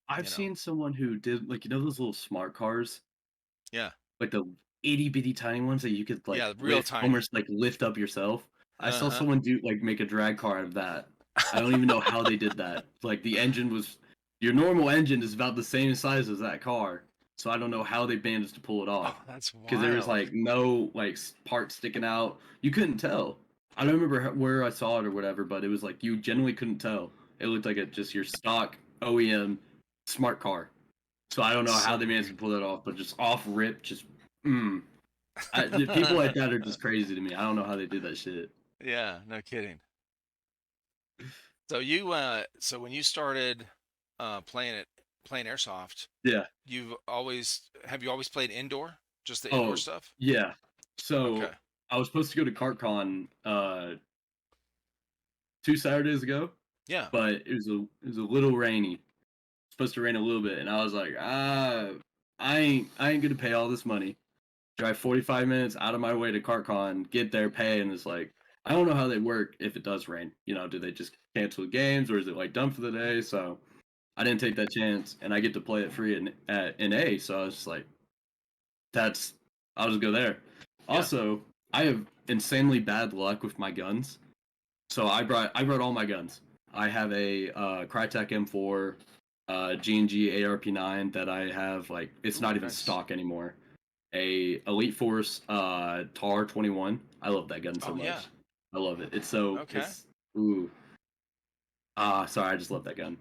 Speaker 2: I've seen someone who did, like, those little smart cars,
Speaker 1: yeah,
Speaker 2: like the itty bitty tiny ones that you could like
Speaker 1: yeah, real
Speaker 2: lift,
Speaker 1: tiny.
Speaker 2: almost like lift up yourself. I saw
Speaker 1: Uh
Speaker 2: someone make a drag car out of that. I don't even know how they did that. Like, your normal engine is about the same size as that car. So I don't know how they managed to pull it
Speaker 1: huh.
Speaker 2: off.
Speaker 1: Oh, that's
Speaker 2: Because there was
Speaker 1: wild.
Speaker 2: like no like part sticking out. You couldn't tell. I don't remember where I saw it or whatever, but it was like you generally couldn't tell. It looked like just your stock OEM smart car. So I don't know how
Speaker 1: So
Speaker 2: they managed to
Speaker 1: weird.
Speaker 2: pull that off, but just off rip, people like that are just crazy to me. I don't know how they did that shit.
Speaker 1: Yeah, no kidding. So so when you started playing airsoft,
Speaker 2: Yeah.
Speaker 1: have you always played indoor? Just the indoor
Speaker 2: Oh,
Speaker 1: stuff?
Speaker 2: yeah.
Speaker 1: Okay.
Speaker 2: So I was supposed to go to CartCon 2 Saturdays ago,
Speaker 1: Yeah.
Speaker 2: but it was a little rainy. Supposed to rain a little bit, and I was like, I ain't gonna pay all this money. Drive 45 minutes out of my way to CartCon, get there, pay, and it's like, I don't know how they work if it does rain. Do they just cancel the games, or is it like done for the day? So I didn't take that chance, and I get to play it free in A. So I was just like, that's I'll just go there.
Speaker 1: Yeah.
Speaker 2: Also, I have insanely bad luck with my guns, so I brought all my guns. I have a Crytek M4, G&G ARP9 that I have, like, it's not even
Speaker 1: Nice.
Speaker 2: stock anymore. A Elite Force TAR 21. I love that gun so
Speaker 1: Oh
Speaker 2: much.
Speaker 1: yeah.
Speaker 2: I love it.
Speaker 1: Okay.
Speaker 2: Ooh. Sorry, I just love that gun.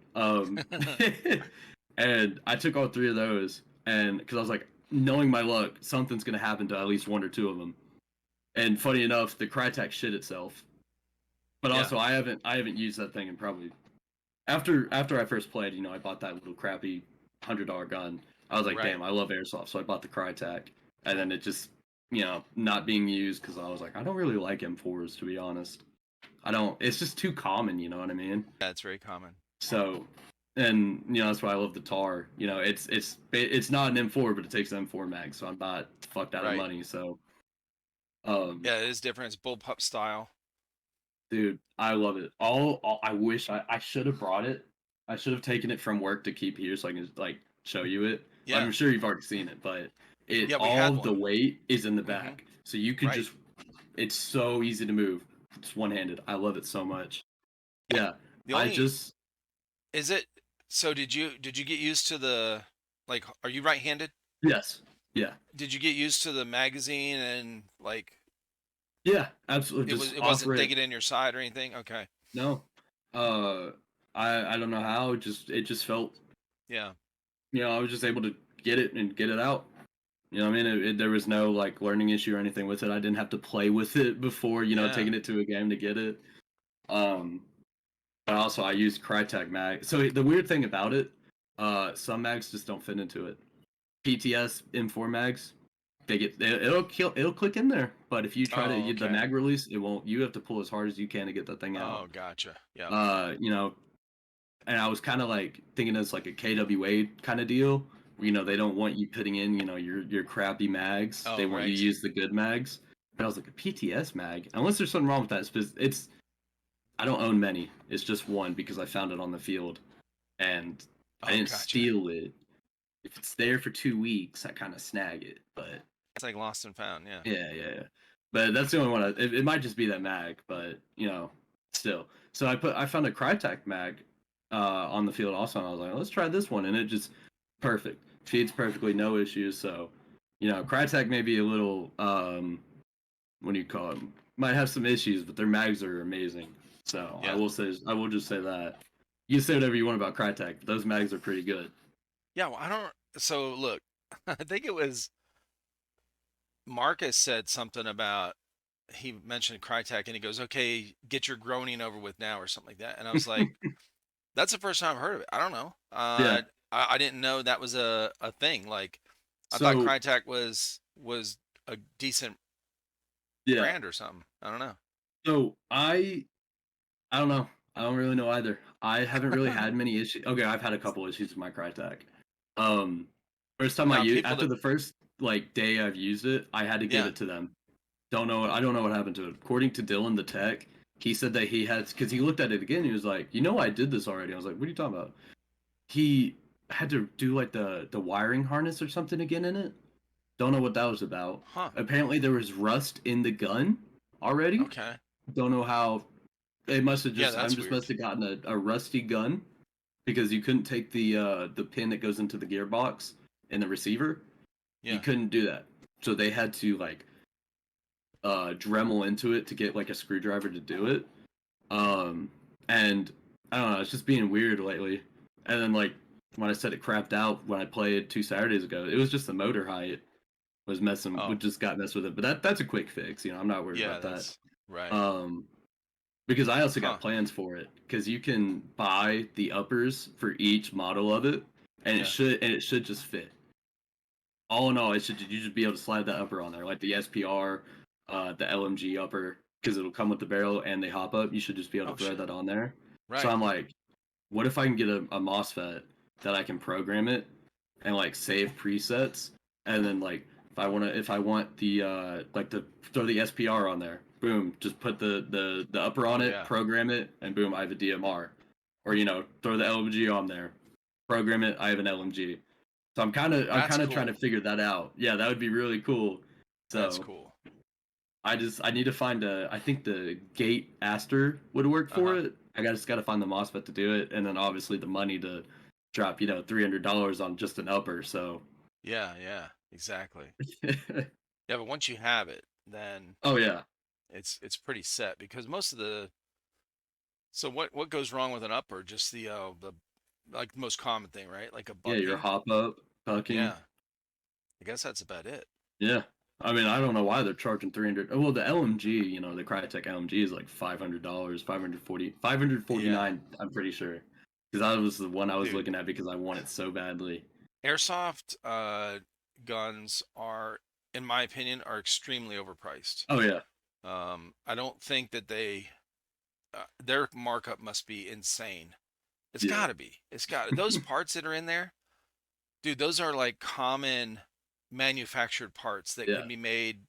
Speaker 2: And I took all three of those, and because I was like, knowing my luck, something's gonna happen to at least one or two of them. And funny enough, the Crytek shit itself. But
Speaker 1: Yeah.
Speaker 2: also, I haven't used that thing in probably after I first played. I bought that little crappy $100 gun. I was like,
Speaker 1: Right.
Speaker 2: damn, I love airsoft, so I bought the Crytek, and then it just not being used because I was like, I don't really like M4s, to be honest. It's just too common, you know what I mean?
Speaker 1: Yeah, it's very common.
Speaker 2: So, and that's why I love the Tar. It's not an M4, but it takes an M4 mag, so I'm not fucked out of
Speaker 1: Right.
Speaker 2: money. So,
Speaker 1: Yeah, it is different. It's bullpup style.
Speaker 2: dude, I love it. I wish I should have brought it. I should have taken it from work to keep here so I can like show you it.
Speaker 1: Yeah.
Speaker 2: I'm sure you've already seen it, but
Speaker 1: Yeah, we
Speaker 2: all
Speaker 1: had
Speaker 2: of the
Speaker 1: one.
Speaker 2: weight is in the back, so you could
Speaker 1: Right.
Speaker 2: just. It's so easy to move. It's one-handed. I love it so much. Yeah,
Speaker 1: The
Speaker 2: I
Speaker 1: only
Speaker 2: just.
Speaker 1: is it. So did you get used to the like? Are you right-handed?
Speaker 2: Yes. Yeah.
Speaker 1: Did you get used to the magazine and like
Speaker 2: Yeah. Absolutely. Just
Speaker 1: it
Speaker 2: off
Speaker 1: wasn't
Speaker 2: rip.
Speaker 1: digging in your side or anything? Okay.
Speaker 2: No. Uh, I don't know how. It just felt.
Speaker 1: Yeah.
Speaker 2: I was just able to get it and get it out. You know what I mean? There was no like learning issue or anything with it. I didn't have to play with it before,
Speaker 1: Yeah.
Speaker 2: taking it to a game to get it. But also I used Crytek mag. So the weird thing about it, some mags just don't fit into it. PTS M4 mags, it'll click in there. But if you try to the mag release, it won't. You have to pull as hard as you can to get that thing out.
Speaker 1: Oh, gotcha. Yeah.
Speaker 2: And I was kind of like thinking it's like a KWA kind of deal. Where, they don't want you putting in, your crappy mags.
Speaker 1: Oh,
Speaker 2: they want you to use the good mags. But I was like, a PTS mag? Unless there's something wrong with that. I don't own many. It's just one because I found it on the field. And I didn't steal it. If it's there for 2 weeks, I kind of snag it. But
Speaker 1: it's like lost and found, yeah.
Speaker 2: Yeah. But that's the only one. It might just be that mag, but, still. So I found a Crytek mag on the field also, and I was like, let's try this one. And it just perfect. Feeds perfectly, no issues. So, Crytek may be a little, what do you call it? Might have some issues, but their mags are amazing. So yeah. I will just say that. You can say whatever you want about Crytek, but those mags are pretty good.
Speaker 1: Yeah, well, so look, I think it was Marcus said something about, he mentioned Crytek and he goes, okay, get your groaning over with now or something like that. And I was like, that's the first time I've heard of it. I don't know.
Speaker 2: Yeah.
Speaker 1: I didn't know that was a thing. Like, I thought Crytek was a decent brand or something. I don't know.
Speaker 2: So I don't know. I don't really know either. I haven't really had many issues. Okay, I've had a couple issues with my Crytek. First time after the first day I've used it, I had to give it to them. I don't know what happened to it. According to Dylan the tech, he said that he had, because he looked at it again, he was like, I did this already. I was like, what are you talking about? He had to do like the wiring harness or something again in it. Don't know what that was about.
Speaker 1: Huh.
Speaker 2: Apparently there was rust in the gun already.
Speaker 1: Okay.
Speaker 2: Don't know how. It must have just. Must have gotten a rusty gun, because you couldn't take the pin that goes into the gearbox and the receiver. Yeah. You couldn't do that, so they had to Dremel into it to get like a screwdriver to do it. And I don't know, it's just being weird lately. And then when I said it crapped out when I played 2 Saturdays ago, it was just the motor height was messing. We just got messed with it, but that's a quick fix. I'm not worried about that.
Speaker 1: Right.
Speaker 2: Because I also got plans for it, because you can buy the uppers for each model of it, and it should just fit. All in all, you just be able to slide that upper on there, like the SPR, the LMG upper, because it'll come with the barrel and they hop up. You should just be able to thread that on there. Right. So I'm like, what if I can get a MOSFET that I can program it and save presets, and then if I want the to throw the SPR on there, boom, just put the upper on it, program it, and boom, I have a DMR. Or throw the LMG on there, program it, I have an LMG. So I'm kind of trying to figure that out. Yeah, that would be really cool. So
Speaker 1: that's cool.
Speaker 2: I need to find I think the gate Aster would work for it. I just got to find the MOSFET to do it, and then obviously the money to drop $300 on just an upper. So
Speaker 1: yeah, exactly. Yeah, but once you have it, then it's pretty set, because most of the. So what goes wrong with an upper? Just the most common thing, right? Like a bucking.
Speaker 2: Yeah, your hop up, bucking.
Speaker 1: Yeah, I guess that's about it.
Speaker 2: Yeah, I mean, I don't know why they're charging $300. Well, the LMG, the Crytek LMG is like $500, $549. Yeah. I'm pretty sure, because that was the one I was looking at because I want it so badly.
Speaker 1: Airsoft guns are, in my opinion, are extremely overpriced.
Speaker 2: Oh yeah.
Speaker 1: I don't think that they their markup must be insane. It's
Speaker 2: Yeah.
Speaker 1: got to be. It's got those parts that are in there, dude. Those are like common manufactured parts that
Speaker 2: Yeah.
Speaker 1: can be made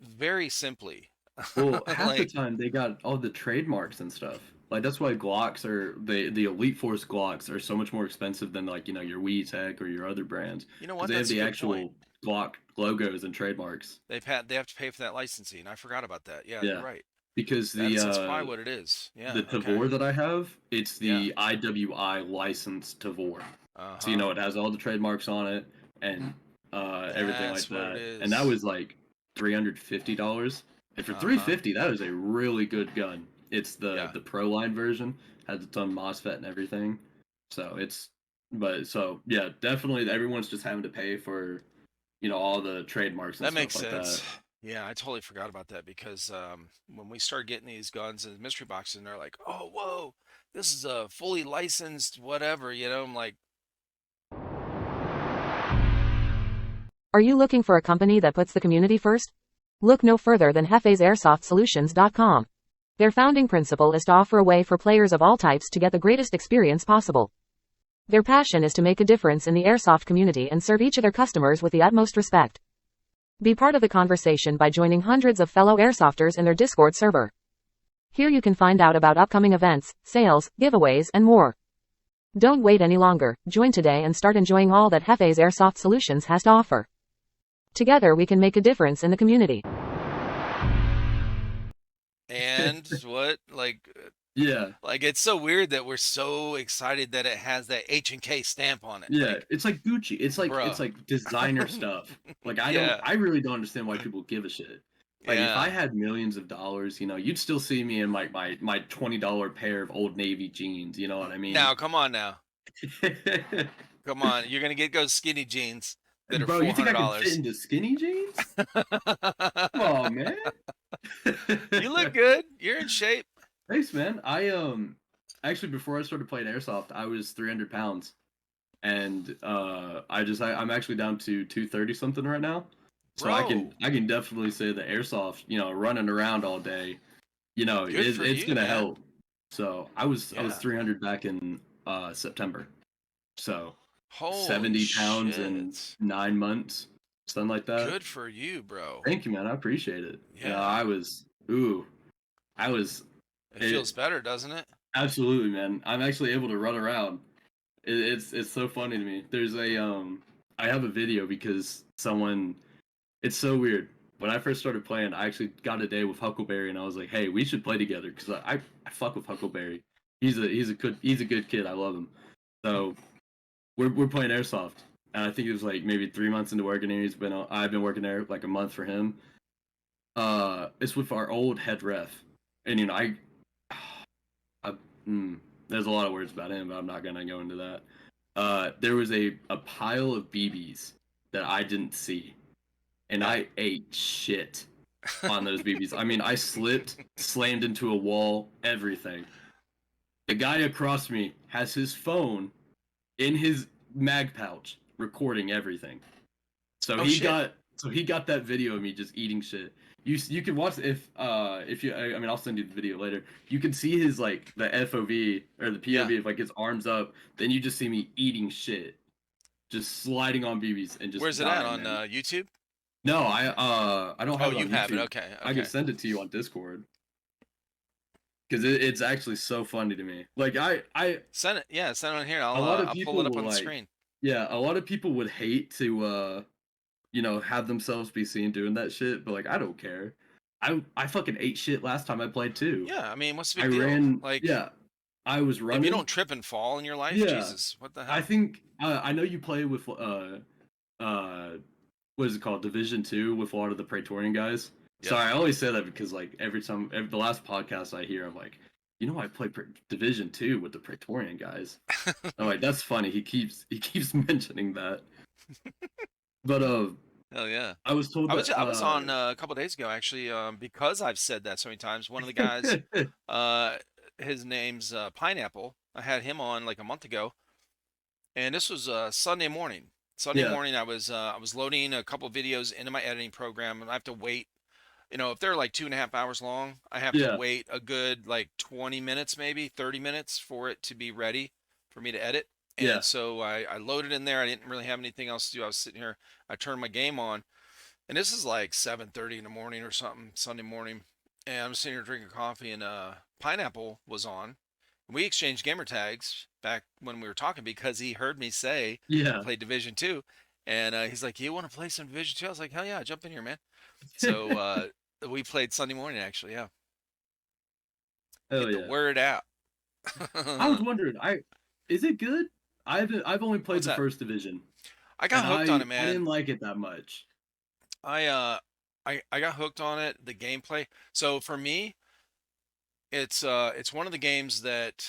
Speaker 1: very simply.
Speaker 2: Well, half the
Speaker 1: Like,
Speaker 2: time they got all the trademarks and stuff. Like that's why Glocks are the Elite Force Glocks are so much more expensive than like your Wii Tech or your other brands
Speaker 1: you know
Speaker 2: because
Speaker 1: what?
Speaker 2: they have
Speaker 1: That's a
Speaker 2: the
Speaker 1: good point.
Speaker 2: actual Glock logos and trademarks.
Speaker 1: They have to pay for that licensing. I forgot about that. Yeah, you're
Speaker 2: Yeah,
Speaker 1: right.
Speaker 2: because
Speaker 1: That's probably what it is. Yeah.
Speaker 2: the
Speaker 1: Okay.
Speaker 2: Tavor that I have, it's
Speaker 1: Yeah.
Speaker 2: the IWI licensed Tavor. So
Speaker 1: Uh-huh.
Speaker 2: it has all the trademarks on it and everything like
Speaker 1: That's what it
Speaker 2: that. And that
Speaker 1: is.
Speaker 2: was like $350. And for
Speaker 1: Uh-huh.
Speaker 2: 350, that is a really good gun. It's
Speaker 1: Yeah.
Speaker 2: the Pro Line version, has its own MOSFET and everything. So yeah, definitely everyone's just having to pay for, all the trademarks and
Speaker 1: That
Speaker 2: stuff
Speaker 1: makes
Speaker 2: like
Speaker 1: sense.
Speaker 2: that.
Speaker 1: Yeah, I totally forgot about that because when we started getting these guns in mystery boxes, and they're like, "Oh, whoa, this is a fully licensed whatever," I'm like,
Speaker 3: Are you looking for a company that puts the community first? Look no further than Jefe'sAirsoftSolutions.com. Their founding principle is to offer a way for players of all types to get the greatest experience possible. Their passion is to make a difference in the airsoft community and serve each of their customers with the utmost respect. Be part of the conversation by joining hundreds of fellow airsofters in their Discord server. Here you can find out about upcoming events, sales, giveaways, and more. Don't wait any longer. Join today and start enjoying all that Jefe's Airsoft Solutions has to offer. Together we can make a difference in the community.
Speaker 1: and what,
Speaker 2: Yeah.
Speaker 1: like it's so weird that we're so excited that it has that H&K stamp on it.
Speaker 2: Yeah,
Speaker 1: Like,
Speaker 2: it's like Gucci. It's
Speaker 1: bruh.
Speaker 2: like designer stuff. Like
Speaker 1: Yeah.
Speaker 2: I really don't understand why people give a shit. Like if I
Speaker 1: Yeah.
Speaker 2: had millions of dollars, you'd still see me in my $20 pair of Old Navy jeans, you know what I mean?
Speaker 1: Now, come on now. Come on. You're gonna get those skinny jeans that are
Speaker 2: Bro, you think I can fit
Speaker 1: $400.
Speaker 2: into skinny jeans? Come on, man.
Speaker 1: You look good. You're in shape.
Speaker 2: Thanks, man. I actually before I started playing airsoft, I was 300 pounds. And I'm actually down to 230 something right now. So
Speaker 1: Bro,
Speaker 2: I can definitely say that airsoft, running around all day,
Speaker 1: good for
Speaker 2: it's
Speaker 1: you,
Speaker 2: gonna
Speaker 1: man.
Speaker 2: help. So I was
Speaker 1: Yeah.
Speaker 2: 300 back in September. So
Speaker 1: Holy
Speaker 2: 70 pounds in
Speaker 1: shit.
Speaker 2: 9 months, something like that.
Speaker 1: Good for you, bro.
Speaker 2: Thank you, man. I appreciate it.
Speaker 1: Yeah.
Speaker 2: I was ooh, I was
Speaker 1: It
Speaker 2: it
Speaker 1: feels better, doesn't it?
Speaker 2: absolutely, man. I'm actually able to run around. It's so funny to me. There's I have a video because someone. It's so weird. When I first started playing, I actually got a day with Huckleberry, and I was like, "Hey, we should play together," because I fuck with Huckleberry. He's a good kid. I love him. So we're playing airsoft, and I think it was like maybe 3 months into working here. I've been working there like a month for him. It's with our old head ref, and I there's a lot of words about him, but I'm not gonna go into that. There was a pile of BBs that I didn't see, and
Speaker 1: Yeah.
Speaker 2: I ate shit on those BBs. I mean, I slipped, slammed into a wall, everything. The guy across me has his phone in his mag pouch, recording everything. So
Speaker 1: Oh shit.
Speaker 2: he got that video of me just eating shit. You can watch if you I mean I'll send you the video later. You can see his like the FOV or the
Speaker 1: Yeah.
Speaker 2: POV of like his arms up. Then you just see me eating shit, just sliding on BBs and just
Speaker 1: Where's it at
Speaker 2: dying,
Speaker 1: on
Speaker 2: man.
Speaker 1: YouTube?
Speaker 2: No, I don't
Speaker 1: Oh,
Speaker 2: have it
Speaker 1: you
Speaker 2: on
Speaker 1: have it.
Speaker 2: YouTube.
Speaker 1: Okay.
Speaker 2: I can
Speaker 1: Okay.
Speaker 2: send it to you on Discord because it's actually so funny to me. Like
Speaker 1: Send it. Yeah, send it on here.
Speaker 2: a lot of
Speaker 1: I'll pull
Speaker 2: people
Speaker 1: it up
Speaker 2: will
Speaker 1: on the
Speaker 2: like
Speaker 1: screen.
Speaker 2: yeah, a lot of people would hate to have themselves be seen doing that shit, but like I don't care. I fucking ate shit last time I played too.
Speaker 1: Yeah, I mean, what's the
Speaker 2: I
Speaker 1: big deal?
Speaker 2: ran,
Speaker 1: Like,
Speaker 2: yeah. I was
Speaker 1: if you
Speaker 2: running.
Speaker 1: don't trip and fall in your life,
Speaker 2: Yeah.
Speaker 1: Jesus, what the
Speaker 2: I
Speaker 1: hell?
Speaker 2: think I know you play with uh what is it called? Division 2 with a lot of the Praetorian guys.
Speaker 1: Yep.
Speaker 2: Sorry, I always say that because like the last podcast I hear I'm like, I play Division 2 with the Praetorian guys. I'm like, that's funny. He keeps mentioning that. But
Speaker 1: Hell yeah.
Speaker 2: I was told that
Speaker 1: I was on a couple days ago actually, because I've said that so many times. One of the guys, uh, his name's Pineapple. I had him on like a month ago, and this was Sunday morning. Sunday
Speaker 2: yeah.
Speaker 1: morning, I was loading a couple videos into my editing program, and I have to wait if they're like 2.5 hours long, I have to
Speaker 2: Yeah.
Speaker 1: wait a good like 20 minutes, maybe 30 minutes for it to be ready for me to edit.
Speaker 2: Yeah.
Speaker 1: And so I loaded in there. I didn't really have anything else to do. I was sitting here. I turned my game on, and this is like 7:30 in the morning or something, Sunday morning. And I'm sitting here drinking coffee, and Pineapple was on. We exchanged gamer tags back when we were talking because he heard me say I
Speaker 2: Yeah.
Speaker 1: played Division 2. And he's like, "You want to play some Division 2?" I was like, "Hell yeah, jump in here, man." So we played Sunday morning, actually. Yeah,
Speaker 2: Hell
Speaker 1: get the
Speaker 2: yeah.
Speaker 1: word out.
Speaker 2: I was wondering, is it good? I've only played
Speaker 1: What's
Speaker 2: the
Speaker 1: that?
Speaker 2: first division,
Speaker 1: I got
Speaker 2: and
Speaker 1: hooked on it,
Speaker 2: I
Speaker 1: man.
Speaker 2: didn't like it that much.
Speaker 1: I uh, I got hooked on it. The gameplay. So for me, it's one of the games that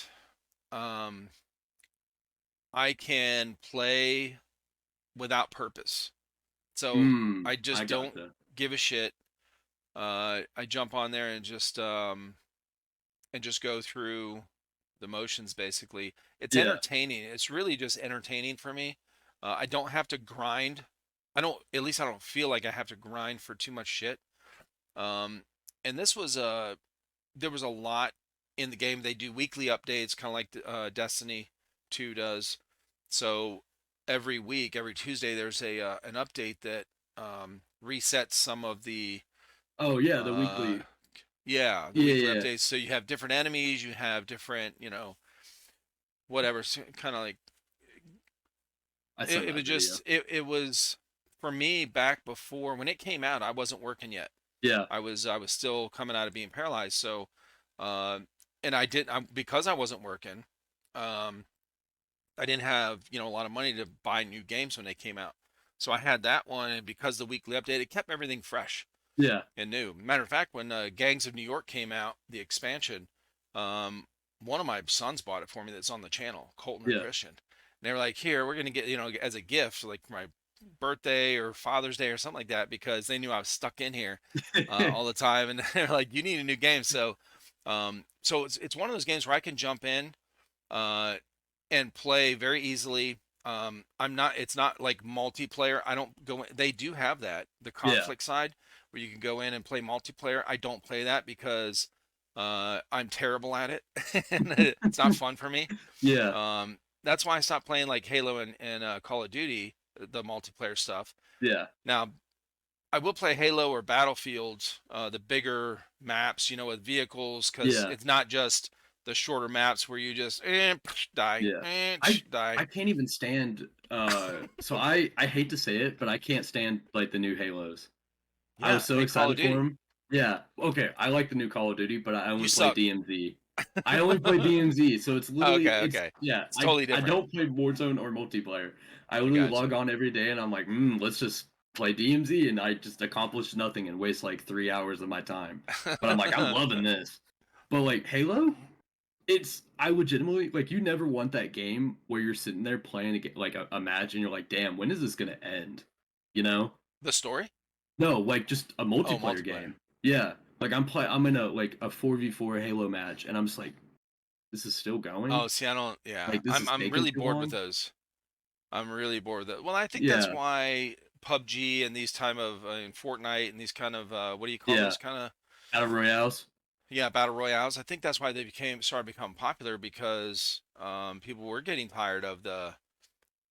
Speaker 1: um I can play without purpose. So I
Speaker 2: I
Speaker 1: just don't
Speaker 2: gotcha.
Speaker 1: give a shit. I jump on there and just go through the motions basically. It's
Speaker 2: Yeah.
Speaker 1: entertaining. It's really just entertaining for me. I don't have to grind. At least I don't feel like I have to grind for too much shit. Um, and this was there was a lot in the game. They do weekly updates, kind of like Destiny 2 does. So every week, every Tuesday, there's a an update that resets some of the
Speaker 2: Oh yeah, the
Speaker 1: uh,
Speaker 2: weekly.
Speaker 1: yeah, the
Speaker 2: Yeah,
Speaker 1: weekly
Speaker 2: yeah.
Speaker 1: updates. So you have different enemies, you have different, whatever. Kind of like
Speaker 2: I saw
Speaker 1: it was
Speaker 2: that video.
Speaker 1: just it was for me back before when it came out. I wasn't working yet.
Speaker 2: Yeah.
Speaker 1: I was still coming out of being paralyzed. So, uh, and because I wasn't working. Um, I didn't have a lot of money to buy new games when they came out. So I had that one, and because the weekly update, it kept everything fresh
Speaker 2: Yeah.
Speaker 1: and new. Matter of fact, when Gangs of New York came out, the expansion, um, one of my sons bought it for me. That's on the channel, Colton or
Speaker 2: Yeah.
Speaker 1: Christian. And they were like, "Here, we're gonna get as a gift, like for my birthday or Father's Day or something like that," because they knew I was stuck in here all the time, and they're like, "You need a new game." So it's one of those games where I can jump in uh, and play very easily. It's not like multiplayer. I don't go in, they do have that, the
Speaker 2: Yeah.
Speaker 1: conflict side where you can go in and play multiplayer. I don't play that because I'm terrible at it and it's not fun for me.
Speaker 2: Yeah.
Speaker 1: That's why I stopped playing like Halo and Call of Duty, the multiplayer stuff.
Speaker 2: Yeah.
Speaker 1: Now, I will play Halo or Battlefield, the bigger maps, with vehicles, because
Speaker 2: Yeah.
Speaker 1: it's not just the shorter maps where you just die,
Speaker 2: Yeah. I
Speaker 1: die.
Speaker 2: I can't even stand so I hate to say it, but I can't stand like the new Halos. I was
Speaker 1: Yeah,
Speaker 2: so
Speaker 1: and Call of
Speaker 2: excited for
Speaker 1: Duty.
Speaker 2: them. Yeah. Okay, I like the new Call of Duty, but I
Speaker 1: You
Speaker 2: only play
Speaker 1: suck.
Speaker 2: DMZ. I only play DMZ, so it's literally
Speaker 1: Okay, okay.
Speaker 2: yeah,
Speaker 1: It's totally
Speaker 2: I
Speaker 1: different.
Speaker 2: don't play Warzone or multiplayer. I
Speaker 1: I
Speaker 2: literally log
Speaker 1: gotcha.
Speaker 2: on every day and I'm like, let's just play DMZ, and I just accomplish nothing and waste like 3 hours of my time. But I'm like, I'm loving this. But like Halo, I legitimately like you never want that game where you're sitting there playing like a match and you're like, damn, when is this gonna end? You know?
Speaker 1: The story?
Speaker 2: No, like just a
Speaker 1: Oh,
Speaker 2: multiplayer
Speaker 1: multiplayer.
Speaker 2: game. Yeah. Like I'm in a 4v4 Halo match and I'm just like, this is still going?
Speaker 1: Oh, see, I don't. Yeah,
Speaker 2: Like this
Speaker 1: I'm
Speaker 2: is
Speaker 1: I'm
Speaker 2: taking
Speaker 1: really
Speaker 2: too
Speaker 1: bored with
Speaker 2: long?
Speaker 1: those. I'm really bored with it. Well, I think that's
Speaker 2: Yeah.
Speaker 1: why PUBG and these time of and Fortnite and these kind of what do you call
Speaker 2: Yeah.
Speaker 1: those kind of
Speaker 2: Battle Royales.
Speaker 1: yeah, battle royales. I think that's why they started to become popular because people were getting tired of
Speaker 2: The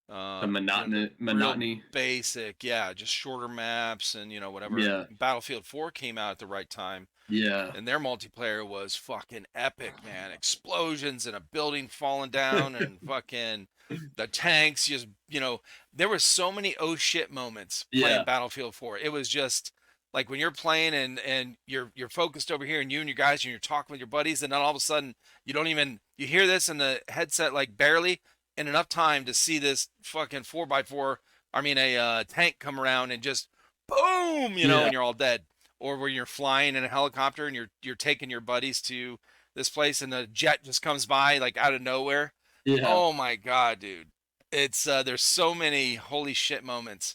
Speaker 1: the
Speaker 2: monotony
Speaker 1: real
Speaker 2: monotony.
Speaker 1: basic, yeah, just shorter maps and whatever.
Speaker 2: Yeah.
Speaker 1: Battlefield 4 came out at the right time,
Speaker 2: Yeah.
Speaker 1: and their multiplayer was fucking epic, man. Explosions and a building falling down and fucking the tanks just, there was so many oh shit moments playing
Speaker 2: Yeah.
Speaker 1: Battlefield 4. It was just like when you're playing and you're focused over here and you and your guys and you're talking with your buddies and then all of a sudden you hear this in the headset like barely in enough time to see this fucking 4x4, I mean a tank come around and just boom,
Speaker 2: Yeah.
Speaker 1: and you're all dead. Or where you're flying in a helicopter and you're taking your buddies to this place and the jet just comes by like out of nowhere.
Speaker 2: Yeah.
Speaker 1: Oh my god, dude. It's there's so many holy shit moments,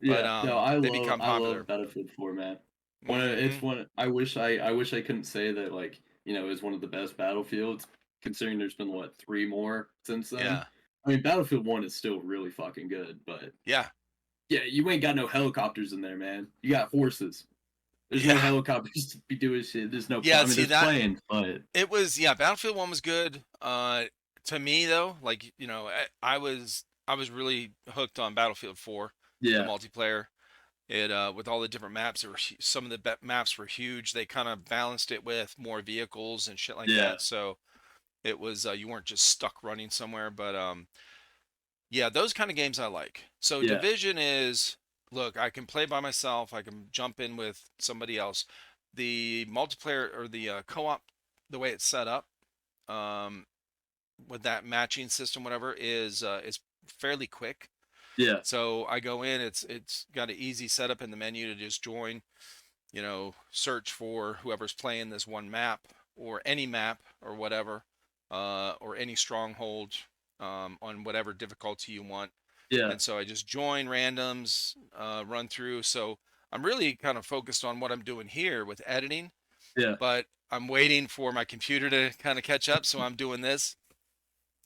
Speaker 1: but
Speaker 2: Yeah. No,
Speaker 1: they become
Speaker 2: I love
Speaker 1: popular.
Speaker 2: Battlefield 4, man.
Speaker 1: Hmm.
Speaker 2: It's one I wish I couldn't say that like, it's one of the best Battlefields considering there's been what, 3 more since then.
Speaker 1: Yeah.
Speaker 2: I mean, Battlefield 1 is still really fucking good, but
Speaker 1: Yeah.
Speaker 2: yeah, you ain't got no helicopters in there, man. You got horses. There's no
Speaker 1: Yeah.
Speaker 2: helicopters to be doing shit. There's no.
Speaker 1: Yeah,
Speaker 2: I mean,
Speaker 1: see
Speaker 2: there's
Speaker 1: that
Speaker 2: planes, but
Speaker 1: it was Battlefield 1 was good. To me though, like, I was really hooked on Battlefield 4, the
Speaker 2: yeah,
Speaker 1: multiplayer. It with all the different maps, some of the maps were huge. They kind of balanced it with more vehicles and shit like
Speaker 2: yeah,
Speaker 1: that. So it was you weren't just stuck running somewhere, but yeah, those kind of games I like. So
Speaker 2: yeah,
Speaker 1: Division is, look, I can play by myself. I can jump in with somebody else. The multiplayer or the co-op, the way it's set up, um, with that matching system, whatever, is fairly quick.
Speaker 2: yeah,
Speaker 1: So I go in. It's got an easy setup in the menu to just join. Search for whoever's playing this one map or any map or whatever, or any stronghold, on whatever difficulty you want.
Speaker 2: yeah,
Speaker 1: And so I just join randoms, run through. So I'm really kind of focused on what I'm doing here with editing,
Speaker 2: yeah,
Speaker 1: but I'm waiting for my computer to kind of catch up. So I'm doing this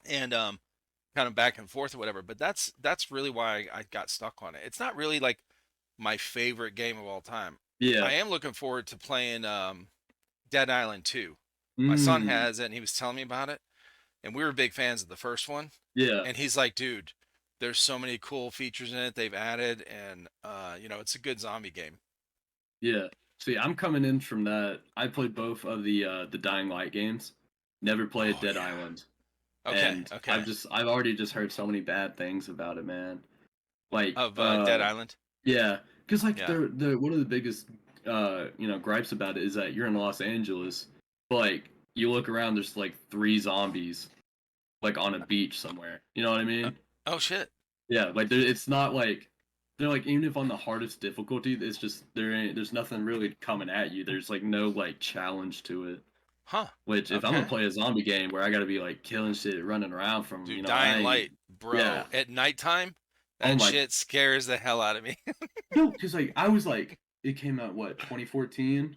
Speaker 1: and kind of back and forth or whatever. But that's really why I got stuck on it. It's not really like my favorite game of all time.
Speaker 2: yeah.
Speaker 1: I am looking forward to playing Dead Island 2. My son
Speaker 2: Mm,
Speaker 1: has it, and he was telling me about it, and we were big fans of the first one.
Speaker 2: yeah,
Speaker 1: And he's like, dude, there's so many cool features in it they've added, and it's a good zombie game.
Speaker 2: yeah. See, I'm coming in from that. I played both of the Dying Light games. Never played
Speaker 1: Oh
Speaker 2: Dead
Speaker 1: yeah.
Speaker 2: Island,
Speaker 1: Okay,
Speaker 2: and
Speaker 1: okay.
Speaker 2: I've already just heard so many bad things about it, man. Like,
Speaker 1: Of Dead Island.
Speaker 2: yeah, because like
Speaker 1: Yeah.
Speaker 2: the one of the biggest gripes about it is that you're in Los Angeles, but like you look around, there's like 3 zombies like on a beach somewhere. You know what I
Speaker 1: Uh,
Speaker 2: mean?
Speaker 1: oh shit.
Speaker 2: Yeah, like it's not like they're like even if on the hardest difficulty, it's just there's nothing really coming at you. There's like no like challenge to it.
Speaker 1: Huh.
Speaker 2: Which if I'm gonna
Speaker 1: Okay.
Speaker 2: play a zombie game where I gotta be like killing shit, running around from
Speaker 1: Dude,
Speaker 2: I
Speaker 1: Dying
Speaker 2: ain't
Speaker 1: Light,
Speaker 2: yeah.
Speaker 1: bro. At nighttime,
Speaker 2: Oh
Speaker 1: that
Speaker 2: my
Speaker 1: shit scares the hell out of me.
Speaker 2: no, because like I was like it came out what 2014.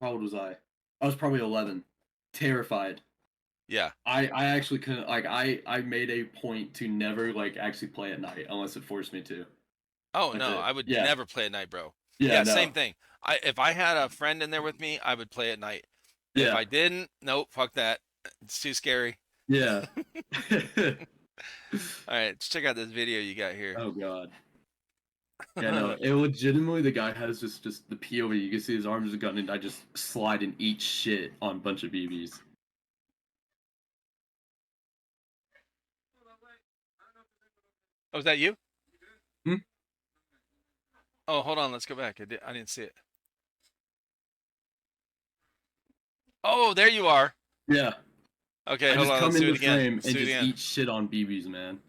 Speaker 2: How old was I? I was probably 11. Terrified.
Speaker 1: Yeah.
Speaker 2: I actually couldn't like I made a point to never like actually play at night unless it forced me to.
Speaker 1: Oh
Speaker 2: That's
Speaker 1: no,
Speaker 2: it.
Speaker 1: I would
Speaker 2: Yeah.
Speaker 1: never play at night, bro.
Speaker 2: Yeah,
Speaker 1: Yeah, same
Speaker 2: no.
Speaker 1: thing. If I had a friend in there with me, I would play at night. If
Speaker 2: Yeah.
Speaker 1: I didn't, nope, fuck that. It's too scary.
Speaker 2: Yeah.
Speaker 1: All right, let's check out this video you got here.
Speaker 2: Oh god. Yeah, no. It legitimately the guy has just the POV. You can see his arms are gun and I just slide and eat shit on a bunch of BBs.
Speaker 1: Oh, is that you?
Speaker 2: Hmm?
Speaker 1: Oh, hold on, let's go back. I didn't see it. Oh, there you are.
Speaker 2: Yeah.
Speaker 1: Okay,
Speaker 2: I
Speaker 1: hold
Speaker 2: just
Speaker 1: on,
Speaker 2: come
Speaker 1: let's do
Speaker 2: into
Speaker 1: it again.
Speaker 2: frame
Speaker 1: Let's
Speaker 2: and
Speaker 1: do it
Speaker 2: just
Speaker 1: again.
Speaker 2: eat shit on BBs, man.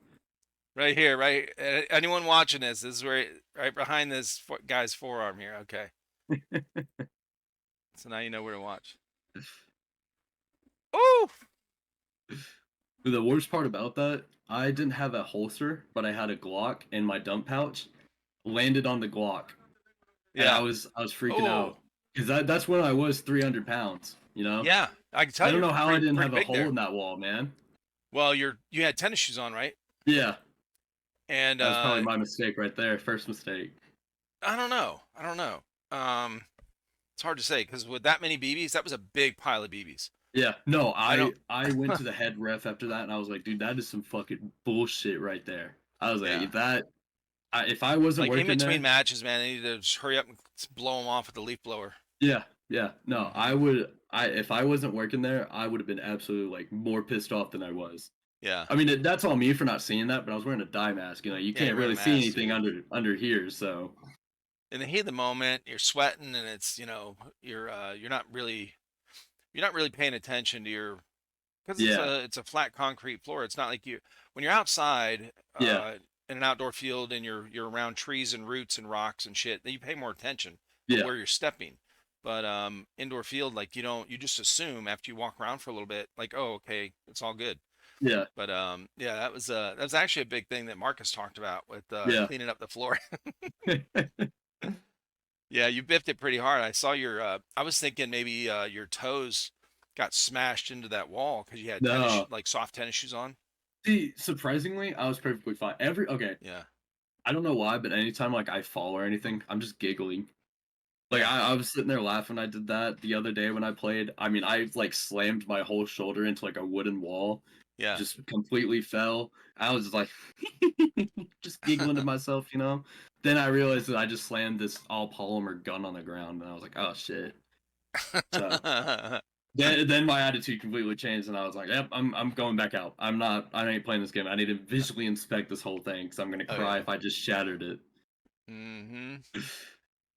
Speaker 1: Right here, right. Anyone watching this is where, right behind this guy's forearm here. Okay. So now you know where to watch. Ooh!
Speaker 2: The worst part about that, I didn't have a holster, but I had a Glock in my dump pouch. Landed on the Glock, and
Speaker 1: Yeah.
Speaker 2: I was freaking
Speaker 1: Oh,
Speaker 2: out because that's when I was 300 pounds.
Speaker 1: yeah. I can
Speaker 2: I
Speaker 1: tell
Speaker 2: don't
Speaker 1: you're
Speaker 2: know how I
Speaker 1: pretty
Speaker 2: didn't
Speaker 1: pretty
Speaker 2: have a
Speaker 1: big
Speaker 2: hole
Speaker 1: there.
Speaker 2: in that wall, man.
Speaker 1: Well, you had tennis shoes on, right?
Speaker 2: Yeah,
Speaker 1: And
Speaker 2: that was probably my mistake right there. First mistake.
Speaker 1: I don't know. I don't know. It's hard to say because with that many BBs, that was a big pile of BBs.
Speaker 2: Yeah, no,
Speaker 1: I don't.
Speaker 2: I went to the head ref after that, and I was like, dude, that is some fucking bullshit right there. I was like,
Speaker 1: Yeah.
Speaker 2: if I wasn't
Speaker 1: Like in
Speaker 2: working
Speaker 1: between
Speaker 2: there,
Speaker 1: matches, man, they need to just hurry up and blow them off with the leaf blower.
Speaker 2: yeah, yeah, no,
Speaker 1: Hmm.
Speaker 2: if I wasn't working there, I would have been absolutely like more pissed off than I was.
Speaker 1: Yeah.
Speaker 2: I mean, that's all me for not seeing that, but I was wearing a dye mask. You
Speaker 1: Yeah, you're
Speaker 2: can't
Speaker 1: wearing
Speaker 2: really
Speaker 1: a
Speaker 2: see
Speaker 1: mask,
Speaker 2: anything
Speaker 1: dude.
Speaker 2: under here. So
Speaker 1: In the heat of the moment, you're sweating, and it's you're not really paying attention to your because
Speaker 2: yeah,
Speaker 1: it's a flat concrete floor. It's not like you when you're outside
Speaker 2: yeah,
Speaker 1: in an outdoor field and you're around trees and roots and rocks and shit. Then you pay more attention of
Speaker 2: yeah,
Speaker 1: where you're stepping. But indoor field, like you just assume after you walk around for a little bit, like, oh, okay, it's all good.
Speaker 2: yeah,
Speaker 1: But yeah, that was actually a big thing that Marcus talked about with
Speaker 2: yeah.
Speaker 1: cleaning up the floor. Yeah, you biffed it pretty hard. I saw your. I was thinking maybe your toes got smashed into that wall because you had
Speaker 2: No,
Speaker 1: like soft tennis shoes on.
Speaker 2: see, surprisingly, I was perfectly fine. Okay,
Speaker 1: Yeah.
Speaker 2: I don't know why, but anytime like I fall or anything, I'm just giggling. Like
Speaker 1: Yeah.
Speaker 2: I was sitting there laughing. I did that the other day when I played. I mean, I like slammed my whole shoulder into like a wooden wall,
Speaker 1: Yeah.
Speaker 2: just completely fell. I was just like, just giggling to myself, you know. Then I realized that I just slammed this all polymer gun on the ground, and I was like, oh shit. So then my attitude completely changed, and I was like, yep, I'm going back out. I ain't playing this game. I need to visually inspect this whole thing because I'm gonna
Speaker 1: Oh
Speaker 2: cry
Speaker 1: yeah.
Speaker 2: if I just shattered it.
Speaker 1: Mm-hmm.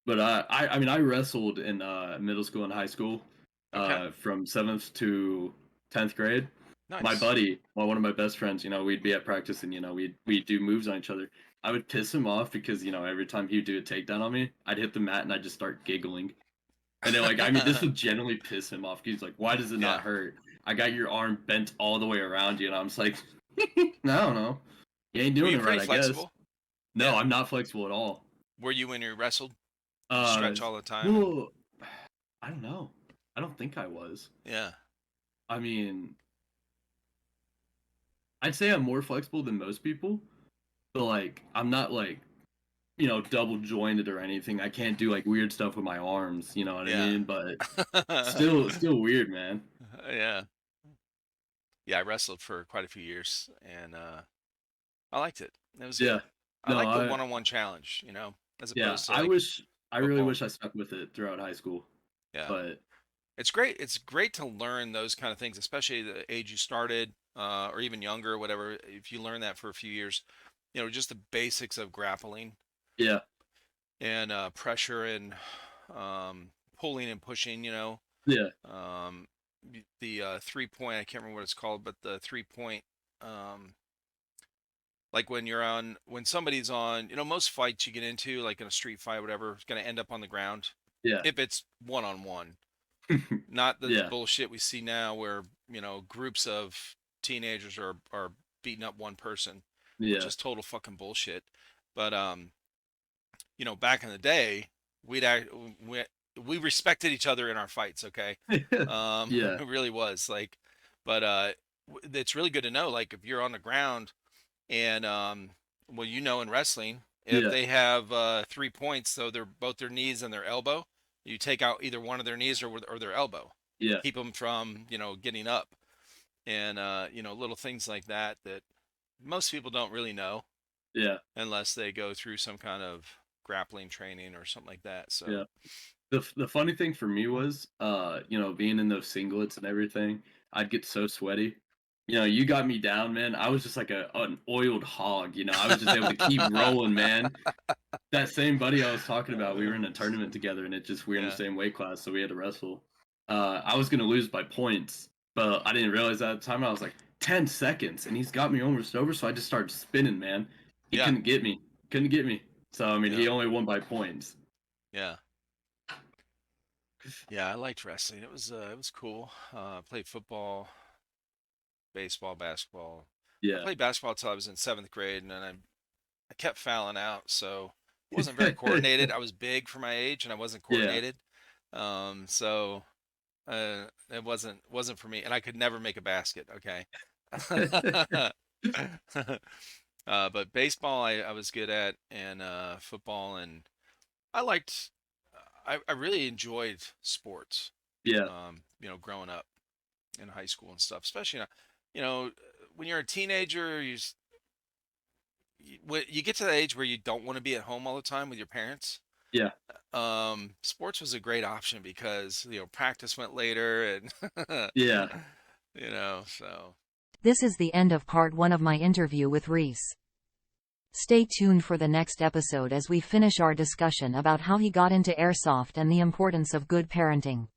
Speaker 2: But I mean, I wrestled in middle school and high school,
Speaker 1: Okay.
Speaker 2: from 7th to 10th grade. My
Speaker 1: Nice.
Speaker 2: buddy, well, one of my best friends, you know, we'd be at practice and, you know, we'd do moves on each other. I would piss him off because, you know, every time he'd do a takedown on me, I'd hit the mat and I'd just start giggling. And then, like, I mean, this would generally piss him off. He's like, why does it not
Speaker 1: Yeah.
Speaker 2: hurt? I got your arm bent all the way around you. And I'm just like, I don't know. You ain't
Speaker 1: Were
Speaker 2: doing
Speaker 1: you
Speaker 2: it right,
Speaker 1: pretty
Speaker 2: I guess.
Speaker 1: flexible?
Speaker 2: No,
Speaker 1: Yeah.
Speaker 2: I'm not flexible at all.
Speaker 1: Were you when you wrestled? You
Speaker 2: Uh,
Speaker 1: stretch all the time and
Speaker 2: well, I don't know. I don't think I was.
Speaker 1: yeah.
Speaker 2: I mean, I'd say I'm more flexible than most people, but like I'm not like, you know, double jointed or anything. I can't do like weird stuff with my arms, you know what I
Speaker 1: Yeah.
Speaker 2: mean? But still weird, man.
Speaker 1: Yeah. Yeah, I wrestled for quite a few years and I liked it. It was
Speaker 2: Yeah.
Speaker 1: good. I
Speaker 2: No,
Speaker 1: like the one-on-one challenge, as
Speaker 2: yeah,
Speaker 1: opposed to like
Speaker 2: I really
Speaker 1: football.
Speaker 2: wish I stuck with it throughout high school.
Speaker 1: Yeah.
Speaker 2: But
Speaker 1: It's great. It's great to learn those kind of things, especially the age you started, or even younger, whatever. If you learn that for a few years, just the basics of grappling
Speaker 2: yeah,
Speaker 1: and pressure and pulling and pushing.
Speaker 2: yeah,
Speaker 1: The 3 point. I can't remember what it's called, but the 3 point. Um, like when somebody's on, most fights you get into, like in a street fight, whatever, is going to end up on the ground
Speaker 2: yeah,
Speaker 1: if it's one on one. Not the
Speaker 2: yeah,
Speaker 1: bullshit we see now where, groups of teenagers are beating up one person, which
Speaker 2: yeah,
Speaker 1: is total fucking bullshit. But back in the day, we'd act, we respected each other in our fights, okay?
Speaker 2: yeah,
Speaker 1: It really was like, but it's really good to know, like if you're on the ground and well, in wrestling, if
Speaker 2: yeah,
Speaker 1: they have 3 points, so they're both their knees and their elbow, you take out either one of their knees or their elbow,
Speaker 2: yeah,
Speaker 1: keep them from getting up, and little things like that most people don't really know
Speaker 2: yeah,
Speaker 1: unless they go through some kind of grappling training or something like that. So
Speaker 2: yeah. The funny thing for me was, you know, being in those singlets and everything, I'd get so sweaty. You know, you got me down, man. I was just like an oiled hog. You know, I was just able to keep rolling, man. That same buddy I was talking about, we were in a tournament together, and we're in the
Speaker 1: yeah,
Speaker 2: same weight class, so we had to wrestle. I was gonna lose by points, but I didn't realize that at the time. I was like 10 seconds, and he's got me almost over, so I just started spinning, man. He
Speaker 1: yeah,
Speaker 2: couldn't get me. So I mean,
Speaker 1: yeah,
Speaker 2: he only won by points.
Speaker 1: yeah, yeah. I liked wrestling. It was cool. Played football, baseball, basketball. I
Speaker 2: Yeah.
Speaker 1: played basketball till I was in seventh grade, and then I kept fouling out, so I wasn't very coordinated. I was big for my age, and I wasn't
Speaker 2: Yeah.
Speaker 1: coordinated. So it wasn't for me, and I could never make a basket. Okay. But baseball, I was good at, and football, and I liked. I really enjoyed sports.
Speaker 2: Yeah.
Speaker 1: Growing up in high school and stuff, especially when you're a teenager, when you get to the age where you don't want to be at home all the time with your parents.
Speaker 2: Yeah.
Speaker 1: Sports was a great option because practice went later and
Speaker 2: Yeah.
Speaker 1: so
Speaker 3: This is the end of part 1 of my interview with Reece. Stay tuned for the next episode as we finish our discussion about how he got into airsoft and the importance of good parenting.